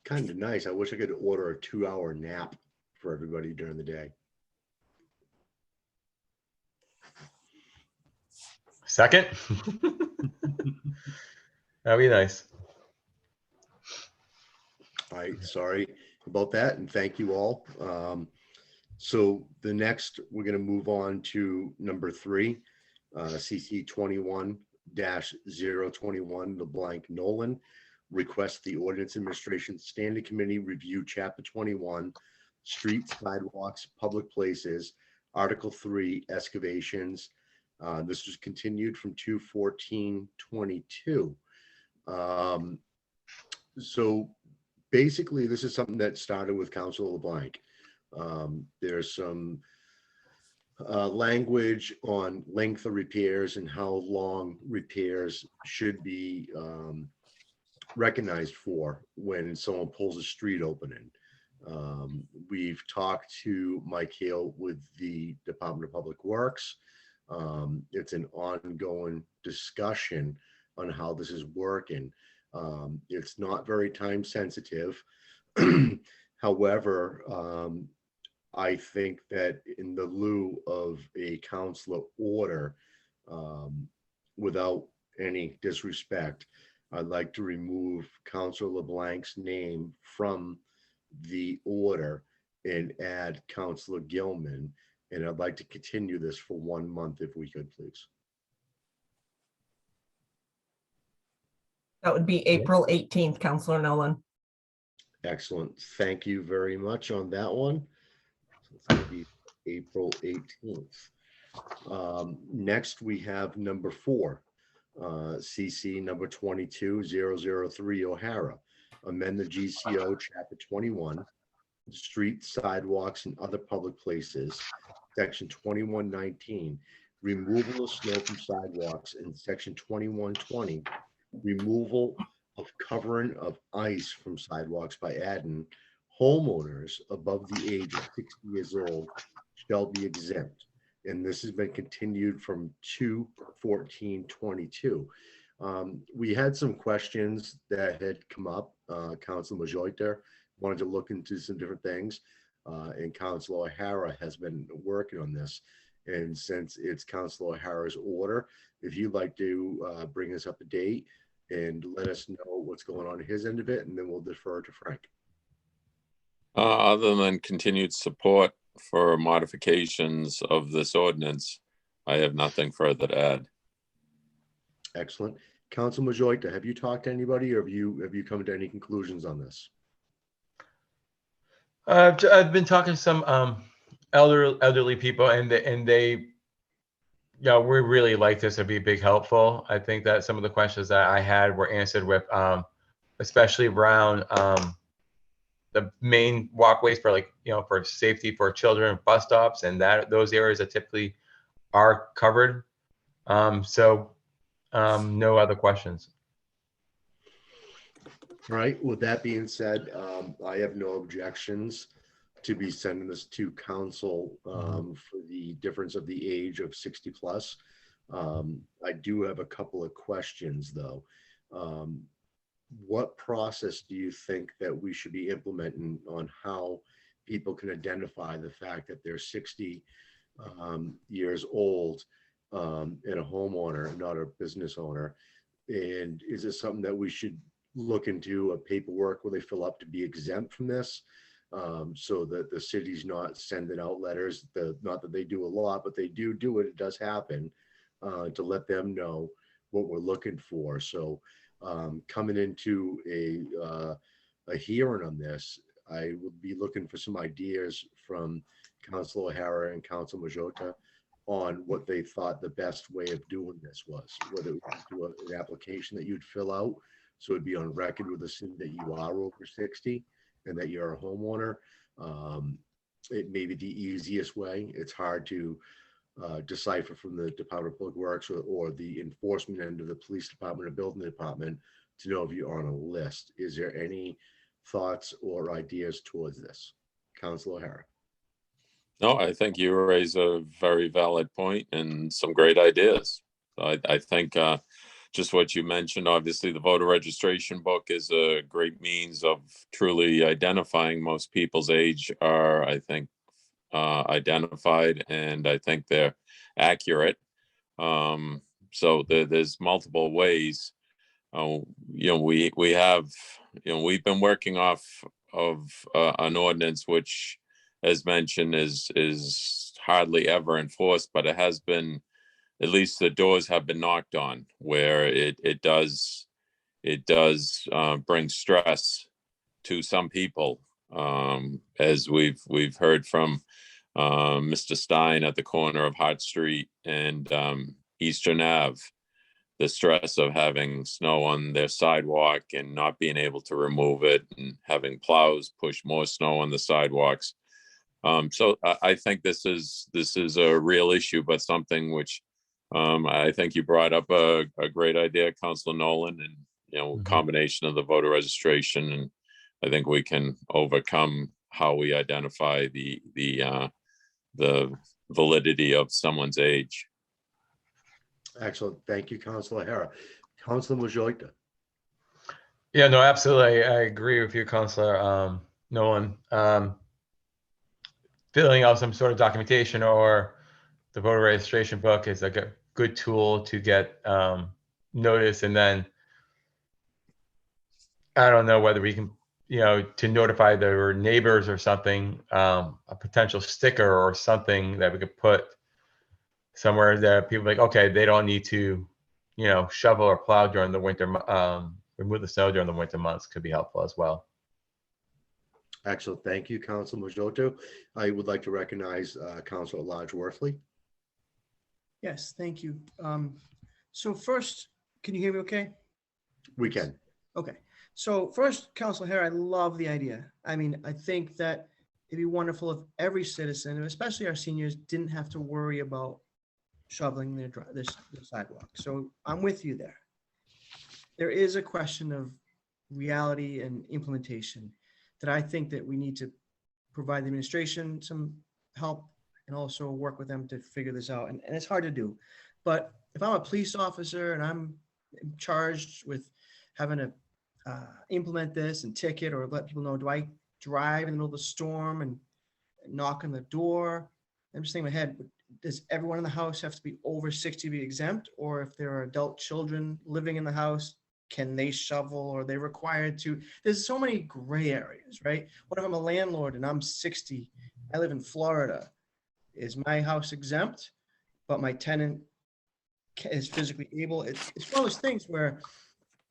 Kind of nice. I wish I could order a 2-hour nap for everybody during the day. Second? That'd be nice. All right, sorry about that, and thank you all. So the next, we're going to move on to number 3, CC 21-021, the blank Nolan. Request the Ordinance Administration Standing Committee review Chapter 21, Streets, Sidewalks, Public Places, Article 3, Excavations. This was continued from 2/14/22. So basically, this is something that started with Council LeBlanc. There's some language on length of repairs and how long repairs should be recognized for when someone pulls a street opening. We've talked to Mike Hale with the Department of Public Works. It's an ongoing discussion on how this is working. It's not very time sensitive. However, I think that in the lieu of a councilor order, without any disrespect, I'd like to remove Councilor LeBlanc's name from the order and add Councilor Gilman. And I'd like to continue this for 1 month if we could, please. That would be April 18th, Counselor Nolan. Excellent. Thank you very much on that one. So it's going to be April 18th. Next, we have number 4, CC number 22003 O'Hara. Amend the GCO Chapter 21, Streets, Sidewalks, and Other Public Places, Section 2119, removal of snow from sidewalks, and Section 2120, removal of covering of ice from sidewalks by adding homeowners above the age of 60 years old shall be exempt. And this has been continued from 2/14/22. We had some questions that had come up. Councilor Majoita wanted to look into some different things, and Councilor O'Hara has been working on this. And since it's Councilor O'Hara's order, if you'd like to bring us up to date and let us know what's going on at his end of it, and then we'll defer to Frank. Other than continued support for modifications of this ordinance, I have nothing further to add. Excellent. Council Majoita, have you talked to anybody, or have you come to any conclusions on this? I've been talking to some elderly people, and they yeah, we really like this. It'd be big helpful. I think that some of the questions that I had were answered with, especially around the main walkways for, like, for safety for children, bus stops, and that those areas that typically are covered. No other questions. All right. With that being said, I have no objections to be sending this to council for the difference of the age of 60 plus. I do have a couple of questions though. What process do you think that we should be implementing on how people can identify the fact that they're 60 years old and a homeowner, not a business owner? And is this something that we should look into a paperwork where they fill up to be exempt from this? So that the city's not sending out letters, not that they do a lot, but they do it, it does happen, to let them know what we're looking for. So coming into a hearing on this, I would be looking for some ideas from Councilor O'Hara and Council Majoita on what they thought the best way of doing this was, whether it was do an application that you'd fill out, so it'd be on record with the city that you are over 60 and that you're a homeowner. It may be the easiest way. It's hard to decipher from the Department of Public Works or the enforcement end of the police department or building department to know if you're on a list. Is there any thoughts or ideas towards this? Councilor O'Hara. No, I think you raise a very valid point and some great ideas. I think just what you mentioned, obviously the voter registration book is a great means of truly identifying most people's age are, I think, identified, and I think they're accurate. So there's multiple ways. We have, we've been working off of an ordinance which, as mentioned, is hardly ever enforced, but it has been, at least the doors have been knocked on, where it does bring stress to some people, as we've heard from Mr. Stein at the corner of Hart Street and Eastern Ave. the stress of having snow on their sidewalk and not being able to remove it, and having plows push more snow on the sidewalks. So I think this is a real issue, but something which I think you brought up a great idea, Councilor Nolan, and combination of the voter registration, and I think we can overcome how we identify the validity of someone's age. Excellent. Thank you, Councilor Hara. Councilor Majota. Yeah, no, absolutely. I agree with you, Councilor Nolan. Filling out some sort of documentation or the voter registration book is like a good tool to get notice. And then I don't know whether we can, to notify their neighbors or something, a potential sticker or something that we could put somewhere that people like, okay, they don't need to, shovel or plow during the winter, remove the snow during the winter months could be helpful as well. Excellent. Thank you, Councilor Majota. I would like to recognize Councilor Lodge Worthley. Yes, thank you. So first, can you hear me okay? We can. Okay. So first, Councilor Hare, I love the idea. I mean, I think that it'd be wonderful if every citizen, and especially our seniors, didn't have to worry about shoveling their sidewalk. So I'm with you there. There is a question of reality and implementation that I think that we need to provide the administration some help and also work with them to figure this out. And it's hard to do. But if I'm a police officer and I'm charged with having to implement this and ticket or let people know, do I drive in the middle of the storm and knock on the door? I'm just thinking in my head, does everyone in the house have to be over 60 to be exempt? Or if there are adult children living in the house, can they shovel, or are they required to? There's so many gray areas, right? What if I'm a landlord and I'm 60, I live in Florida? Is my house exempt, but my tenant is physically able? It's one of those things where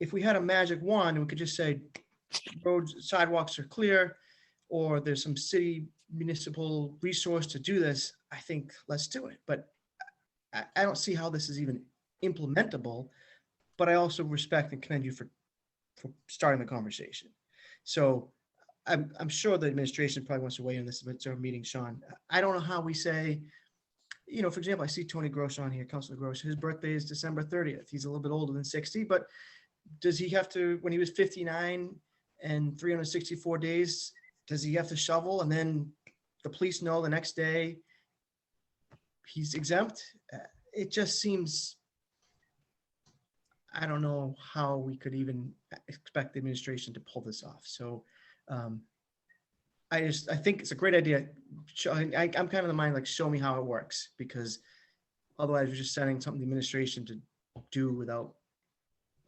if we had a magic wand, we could just say roads, sidewalks are clear, or there's some city municipal resource to do this, I think let's do it. But I don't see how this is even implementable, but I also respect and commend you for starting the conversation. So I'm sure the administration probably wants to weigh in this, but it's our meeting, Sean. I don't know how we say, for example, I see Tony Gross on here, Councilor Gross, his birthday is December 30th. He's a little bit older than 60, but does he have to, when he was 59 and 364 days, does he have to shovel? And then the police know the next day he's exempt? It just seems, I don't know how we could even expect the administration to pull this off. So I think it's a great idea. I'm kind of in the mind, like, show me how it works, because otherwise we're just sending something to the administration to do without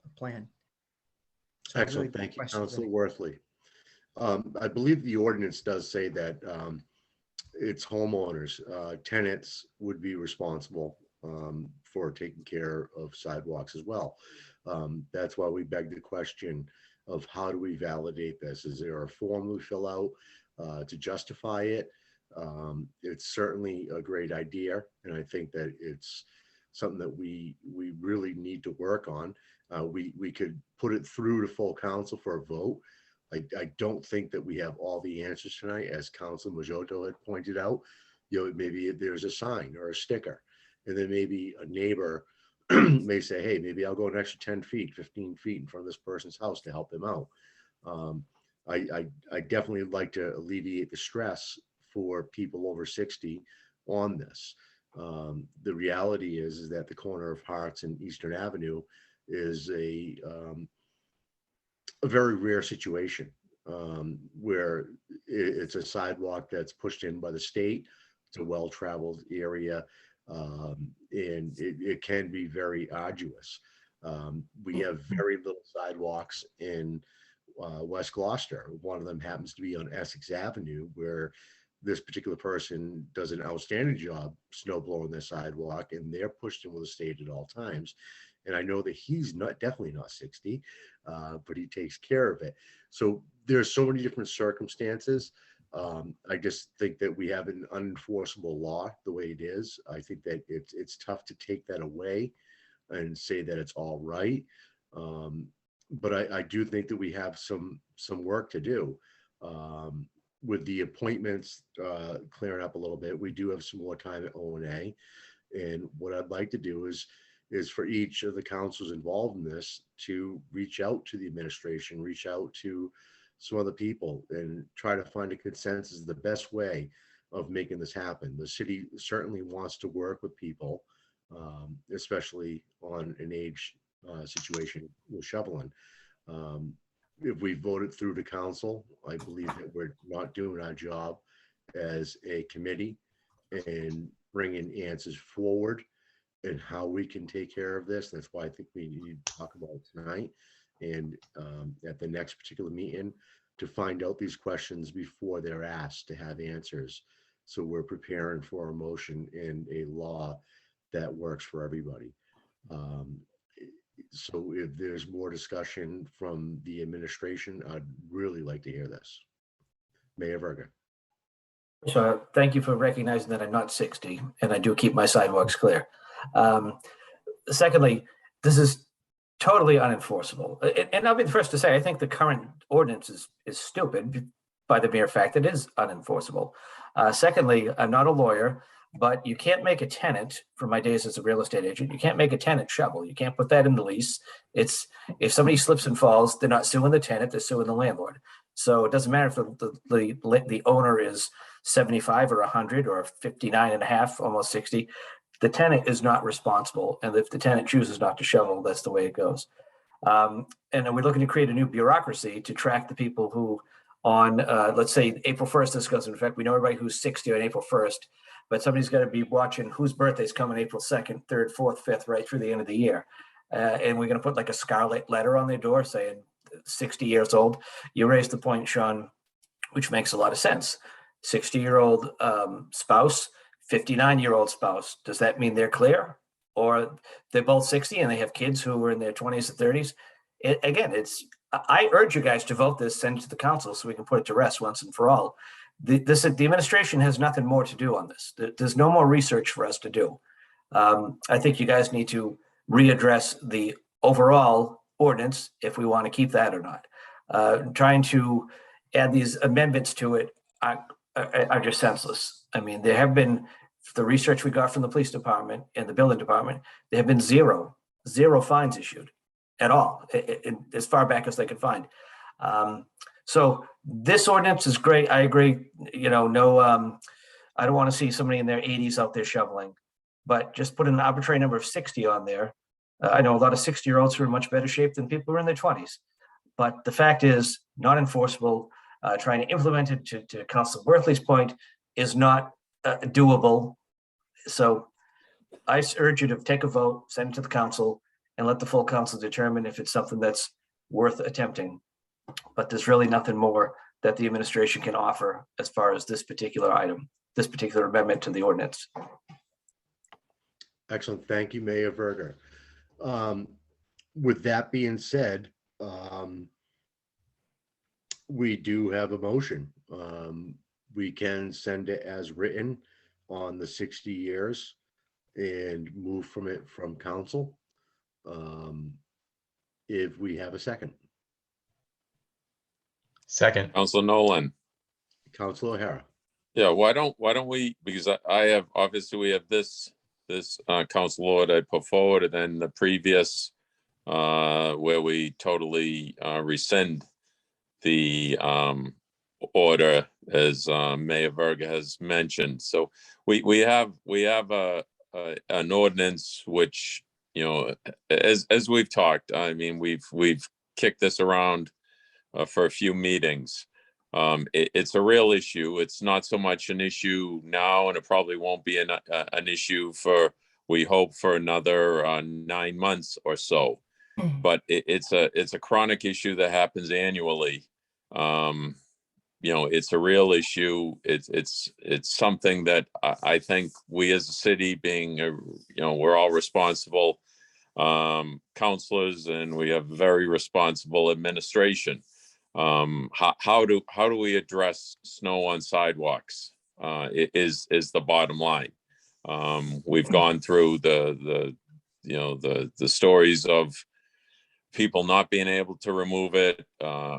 a plan. So Excellent. really, thank you, Councilor Worthley. I believe the ordinance does say that it's homeowners, tenants would be responsible for taking care of sidewalks as well. That's why we beg the question of how do we validate this? Is there a form we fill out to justify it? It's certainly a great idea, and I think that it's something that we really need to work on. We could put it through to full council for a vote. I don't think that we have all the answers tonight, as Councilor Majota had pointed out. Maybe there's a sign or a sticker, and then maybe a neighbor may say, hey, maybe I'll go an extra 10 feet, 15 feet in front of this person's house to help them out. I definitely like to alleviate the stress for people over 60 on this. The reality is that the corner of Hearts and Eastern Avenue is a very rare situation where it's a sidewalk that's pushed in by the state. It's a well-traveled area, and it can be very arduous. We have very little sidewalks in West Gloucester. One of them happens to be on Essex Avenue, where this particular person does an outstanding job snow blowing their sidewalk, and they're pushed in with the state at all times. And I know that he's definitely not 60, but he takes care of it. So there's so many different circumstances. I just think that we have an unenforceable law the way it is. I think that it's tough to take that away and say that it's all right. But I do think that we have some work to do. With the appointments clearing up a little bit, we do have some more time at O&A. And what I'd like to do is for each of the councils involved in this to reach out to the administration, reach out to some other people, and try to find a consensus, the best way of making this happen. The city certainly wants to work with people, especially on an age situation with shoveling. If we voted through to council, I believe that we're not doing our job as a committee and bringing answers forward and how we can take care of this. That's why I think we need to talk about it tonight and at the next particular meeting to find out these questions before they're asked, to have answers. So we're preparing for a motion and a law that works for everybody. So if there's more discussion from the administration, I'd really like to hear this. Mayor Verga. So thank you for recognizing that I'm not 60 and I do keep my sidewalks clear. Secondly, this is totally unenforceable. And I'll be the first to say, I think the current ordinance is stupid by the mere fact that it is unenforceable. Secondly, I'm not a lawyer, but you can't make a tenant, from my days as a real estate agent, you can't make a tenant shovel. You can't put that in the lease. It's, if somebody slips and falls, they're not suing the tenant, they're suing the landlord. So it doesn't matter if the owner is 75 or 100 or 59 and a half, almost 60. The tenant is not responsible. And if the tenant chooses not to shovel, that's the way it goes. And then we're looking to create a new bureaucracy to track the people who on, let's say April 1st, this goes into effect. We know everybody who's 60 on April 1st, but somebody's got to be watching whose birthday's coming April 2nd, 3rd, 4th, 5th, right through the end of the year. And we're going to put like a scarlet letter on their door saying 60 years old. You raised the point, Sean, which makes a lot of sense. 60-year-old spouse, 59-year-old spouse. Does that mean they're clear? Or they're both 60 and they have kids who are in their 20s or 30s? I urge you guys to vote this, send it to the council so we can put it to rest once and for all. The administration has nothing more to do on this. There's no more research for us to do. I think you guys need to readdress the overall ordinance if we want to keep that or not. Trying to add these amendments to it are just senseless. I mean, there have been, the research we got from the police department and the building department, there have been zero fines issued at all, as far back as they could find. So this ordinance is great. I agree. You know, no, I don't want to see somebody in their 80s out there shoveling, but just put an arbitrary number of 60 on there. I know a lot of 60-year-olds who are in much better shape than people who are in their 20s. But the fact is, not enforceable. Trying to implement it, to Councilor Worthley's point, is not doable. So I urge you to take a vote, send it to the council, and let the full council determine if it's something that's worth attempting. But there's really nothing more that the administration can offer as far as this particular item, this particular amendment to the ordinance. Excellent. Thank you, Mayor Verga. With that being said, we do have a motion. We can send it as written on the 60 years and move from it from council. If we have a second. Second. Council Nolan. Council O'Hara. Yeah, why don't we, because I have, obviously we have this council order I put forward, and then the previous where we totally rescind the order, as Mayor Verga has mentioned. So we have an ordinance which, you know, as we've talked, I mean, we've kicked this around for a few meetings. It's a real issue. It's not so much an issue now, and it probably won't be an issue for, we hope, for another 9 months or so. But it's a chronic issue that happens annually. You know, it's a real issue. It's something that I think we as a city, being you know, we're all responsible counselors, and we have very responsible administration. How do we address snow on sidewalks is the bottom line. We've gone through the the stories of people not being able to remove it,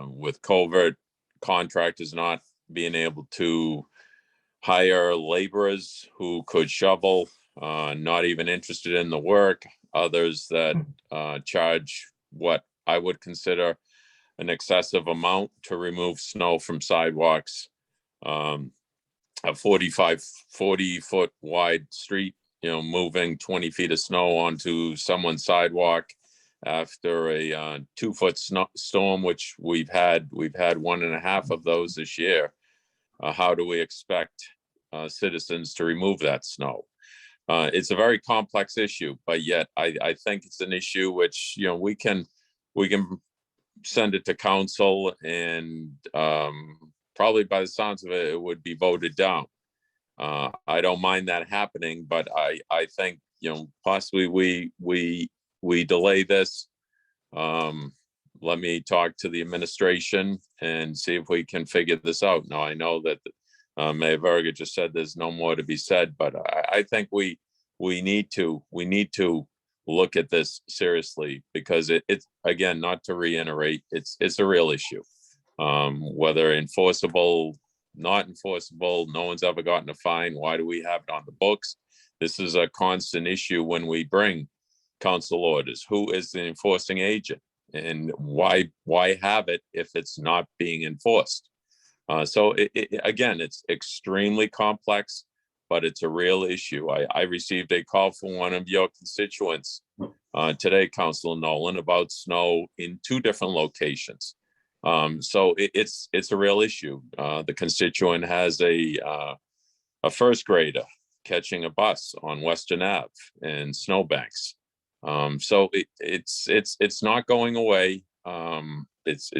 with covert contractors not being able to hire laborers who could shovel, not even interested in the work. Others that charge what I would consider an excessive amount to remove snow from sidewalks. A 40-foot wide street, moving 20 feet of snow onto someone's sidewalk after a 2-foot storm, which we've had 1.5 of those this year. How do we expect citizens to remove that snow? It's a very complex issue, but yet I think it's an issue which, we can send it to council, and probably by the sounds of it, it would be voted down. I don't mind that happening, but I think, possibly we delay this. Let me talk to the administration and see if we can figure this out. Now, I know that Mayor Verga just said there's no more to be said, but I think we need to look at this seriously, because it's, again, not to reiterate, it's a real issue. Whether enforceable, not enforceable, no one's ever gotten a fine. Why do we have it on the books? This is a constant issue when we bring council orders. Who is the enforcing agent, and why have it if it's not being enforced? So again, it's extremely complex, but it's a real issue. I received a call from one of your constituents today, Councilor Nolan, about snow in 2 different locations. So it's a real issue. The constituent has a first grader catching a bus on Western Ave and snowbanks. So it's not going away. It's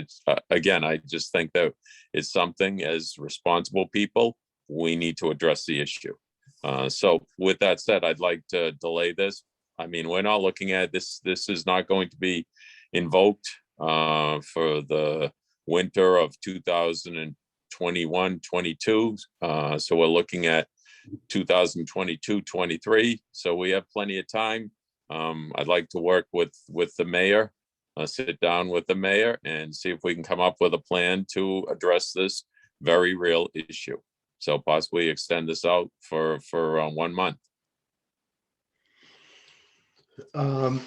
again, I just think that it's something, as responsible people, we need to address the issue. So with that said, I'd like to delay this. I mean, we're not looking at this. This is not going to be invoked for the winter of 2021-22. So we're looking at 2022-23. So we have plenty of time. I'd like to work with the mayor, sit down with the mayor, and see if we can come up with a plan to address this very real issue. So possibly extend this out for 1 month. I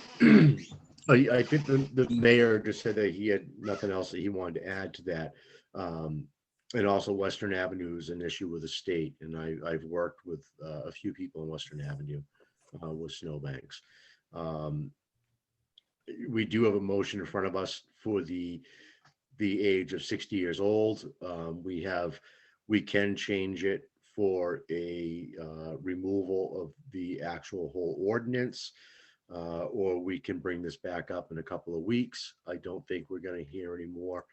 think the mayor just said that he had nothing else that he wanted to add to that. And also Western Avenue is an issue with the state, and I've worked with a few people in Western Avenue with snowbanks. We do have a motion in front of us for the age of 60 years old. We can change it for a removal of the actual whole ordinance, or we can bring this back up in a couple of weeks. I don't think we're going to hear any more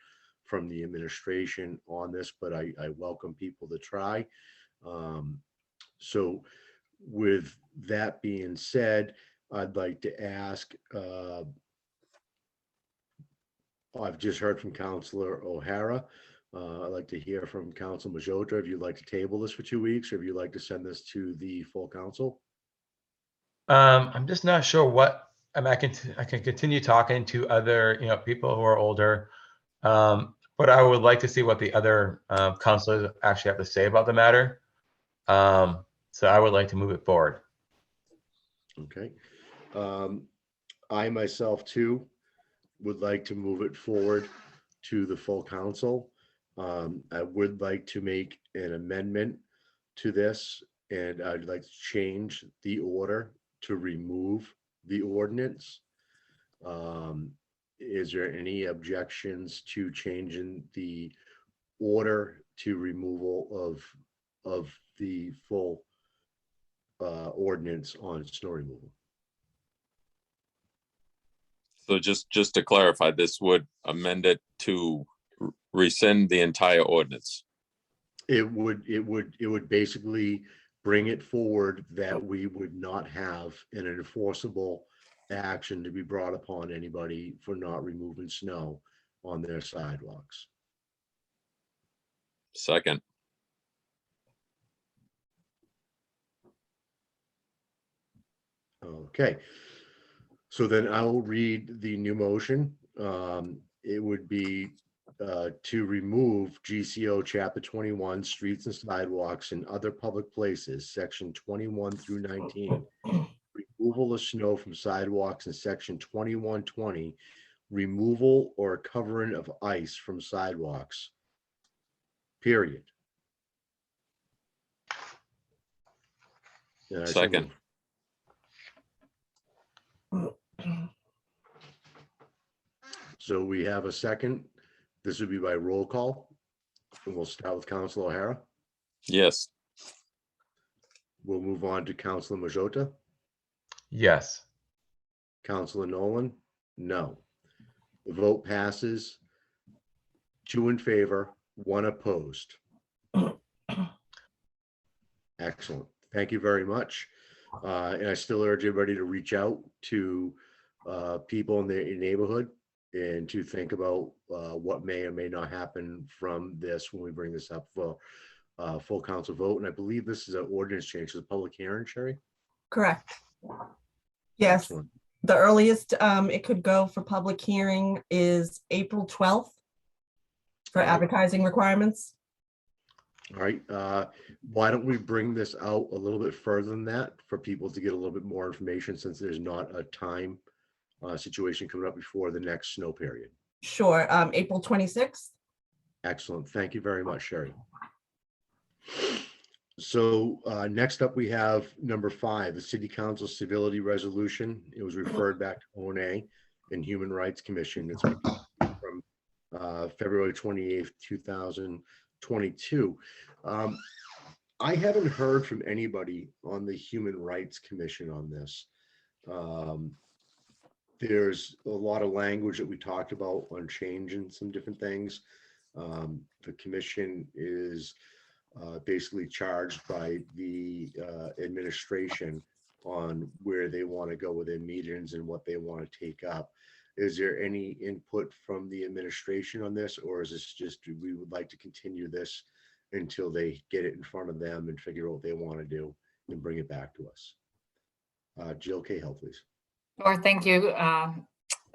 from the administration on this, but I welcome people to try. So with that being said, I'd like to ask, I've just heard from Councilor O'Hara. I'd like to hear from Council Majota, if you'd like to table this for 2 weeks, or if you'd like to send this to the full council. I'm just not sure what, I mean, I can continue talking to other, people who are older. But I would like to see what the other councilors actually have to say about the matter. So I would like to move it forward. Okay. I myself too would like to move it forward to the full council. I would like to make an amendment to this, and I'd like to change the order to remove the ordinance. Is there any objections to changing the order to removal of the full ordinance on snow removal? So just to clarify, this would amend it to rescind the entire ordinance. It would basically bring it forward that we would not have an enforceable action to be brought upon anybody for not removing snow on their sidewalks. Second. Okay. So then I will read the new motion. It would be to remove GCO Chapter 21, Streets and Sidewalks and Other Public Places, Section 21 through 19. Removal of snow from sidewalks in Section 2120. Removal or covering of ice from sidewalks. Period. And I so Second. move. So we have a second. This would be by roll call. And we'll start with Councilor O'Hara. Yes. We'll move on to Councilor Majota. Yes. Councilor Nolan, no. The vote passes 2 in favor, 1 opposed. Excellent. Thank you very much. And I still urge everybody to reach out to people in their neighborhood and to think about what may or may not happen from this when we bring this up for full council vote. And I believe this is an ordinance change to the public hearing, Sherry? Correct. Yes, Excellent. the earliest it could go for public hearing is April 12th for advertising requirements. All right, why don't we bring this out a little bit further than that for people to get a little bit more information, since there's not a time situation coming up before the next snow period. Sure, April 26th. Excellent. Thank you very much, Sherry. So next up, we have number 5, the City Council Civility Resolution. It was referred back to ONA and Human Rights Commission. It's from February 28th, 2022. I haven't heard from anybody on the Human Rights Commission on this. There's a lot of language that we talked about on changing some different things. The commission is basically charged by the administration on where they want to go with their meetings and what they want to take up. Is there any input from the administration on this, or is this just we would like to continue this until they get it in front of them and figure out what they want to do and bring it back to us? Jill Cahill, please. Sure, thank you.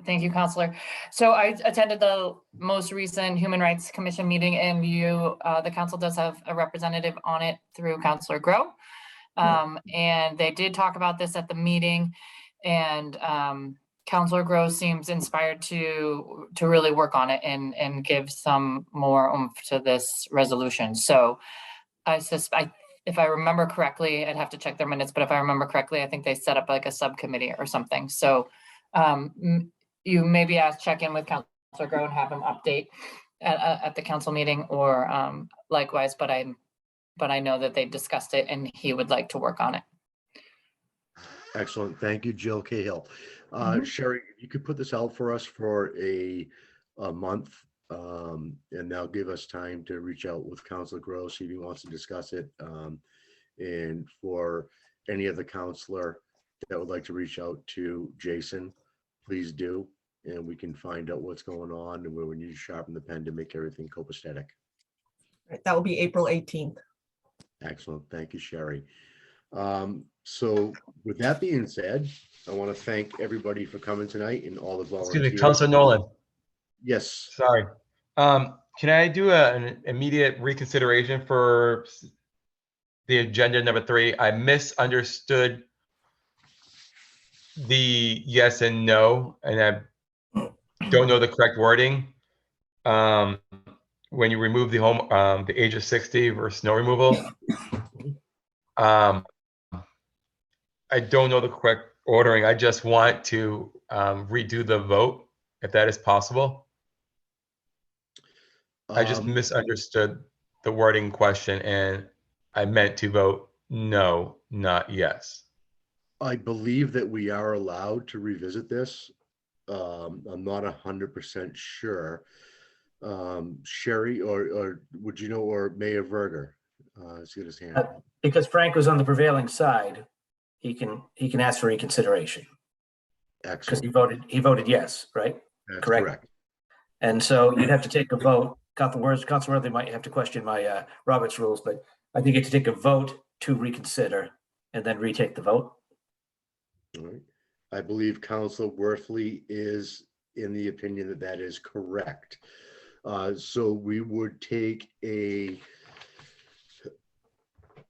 Thank you, Counselor. So I attended the most recent Human Rights Commission meeting, and the council does have a representative on it through Counselor Grow. And they did talk about this at the meeting, and Counselor Grow seems inspired to really work on it and give some more oomph to this resolution. So I suspect, if I remember correctly, I'd have to check their minutes, but if I remember correctly, I think they set up like a subcommittee or something. So you maybe check in with Counselor Grow and have him update at the council meeting, or likewise, but I know that they discussed it and he would like to work on it. Excellent. Thank you, Jill Cahill. Sherry, you could put this out for us for a month, and that'll give us time to reach out with Counselor Grow, see if he wants to discuss it. And for any other counselor that would like to reach out to Jason, please do, and we can find out what's going on and where we need to sharpen the pen to make everything copacetic. That will be April 18th. Excellent. Thank you, Sherry. So with that being said, I want to thank everybody for coming tonight and all the volunteers. Excuse me, Councilor Nolan. Yes. Sorry. Can I do an immediate reconsideration for the agenda number 3? I misunderstood the yes and no, and I don't know the correct wording. When you remove the home, the age of 60 versus snow removal. I don't know the correct ordering. I just want to redo the vote, if that is possible. I just misunderstood the wording question, and I meant to vote no, not yes. I believe that we are allowed to revisit this. I'm not 100% sure. Sherry, or would you know, or Mayor Verger? Let's get his hand. Because Frank was on the prevailing side, he can ask for reconsideration. Excellent. Because he voted yes, right? That's correct. And so you'd have to take a vote. Councilor Worthy might have to question my Robert's rules, but I think you have to take a vote to reconsider and then retake the vote. All right. I believe Council Worthley is in the opinion that that is correct. So we would take a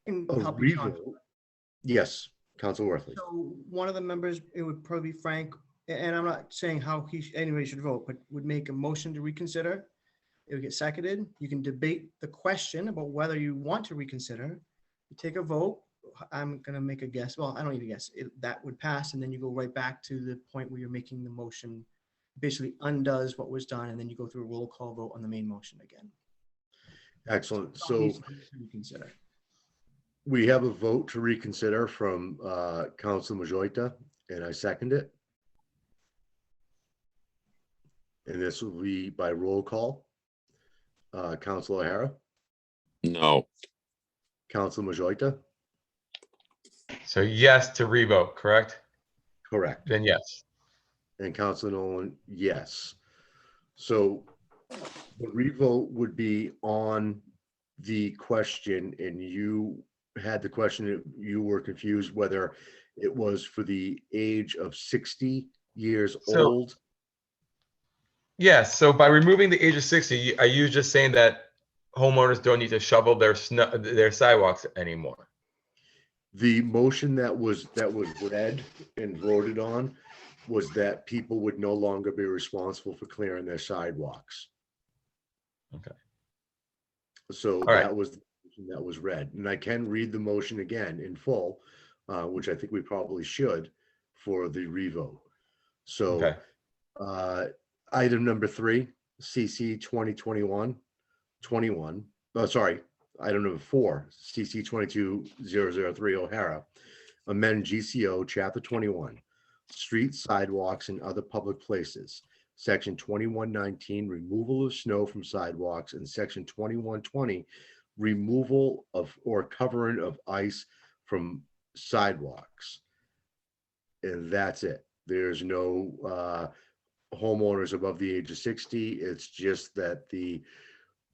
Help you, Sean. revote. Yes, Council Worthley. So one of the members, it would probably be Frank, and I'm not saying how anybody should vote, but would make a motion to reconsider. It would get seconded. You can debate the question about whether you want to reconsider. You take a vote. I'm going to make a guess. Well, I don't need to guess. That would pass, and then you go right back to the point where you're making the motion, basically undoes what was done, and then you go through a roll call vote on the main motion again. Excellent. So So needs to be reconsider. we have a vote to reconsider from Council Majoita, and I second it. And this will be by roll call. Council O'Hara, No. Council Majoita, So yes to revote, correct? correct. Then yes. And Council Nolan, yes. So the revote would be on the question, and you had the question, that you were confused whether it was for the age of 60 years So- old. Yes, so by removing the age of 60, are you just saying that homeowners don't need to shovel their sidewalks anymore? The motion that was read and voted on was that people would no longer be responsible for clearing their sidewalks. Okay. So All right. that was the motion that was read, and I can read the motion again in full, which I think we probably should for the revote. So Okay. item number 3, CC 2021-21. Oh, sorry. Item number 4, CC 22003 O'Hara. Amend GCO Chapter 21, Street Sidewalks and Other Public Places. Section 2119, Removal of Snow from Sidewalks, and Section 2120, Removal of or covering of ice from sidewalks. And that's it. There's no homeowners above the age of 60. It's just that the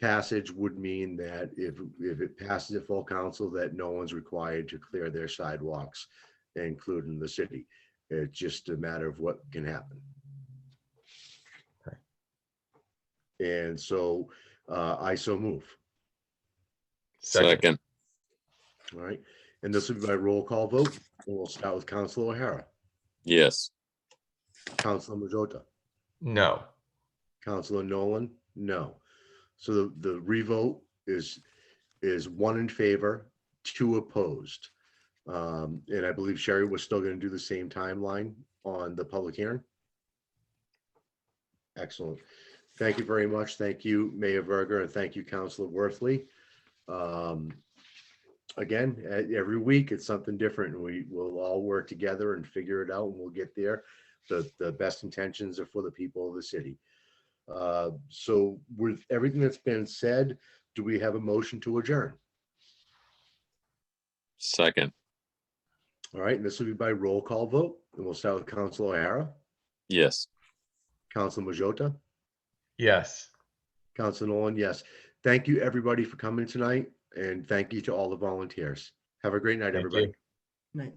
passage would mean that if it passes at full council, that no one's required to clear their sidewalks, including the city. It's just a matter of what can happen. Okay. And so I so move. Second. All right. And this will be by roll call vote. And we'll start with Councilor O'Hara, Yes. Councilor Majota, No. Councilor Nolan, no. So the revote is 1 in favor, 2 opposed. And I believe Sherry was still going to do the same timeline on the public hearing. Excellent. Thank you very much. Thank you, Mayor Verga, and thank you, Councilor Worthley. Again, every week it's something different, and we will all work together and figure it out, and we'll get there. The best intentions are for the people of the city. So with everything that's been said, do we have a motion to adjourn? Second. All right, and this will be by roll call vote, and we'll start with Councilor O'Hara, Yes. Councilor Majota, Yes. Councilor Nolan, yes. Thank you, everybody, for coming tonight, and thank you to all the volunteers. Have a great night, Thank everybody. you. Night.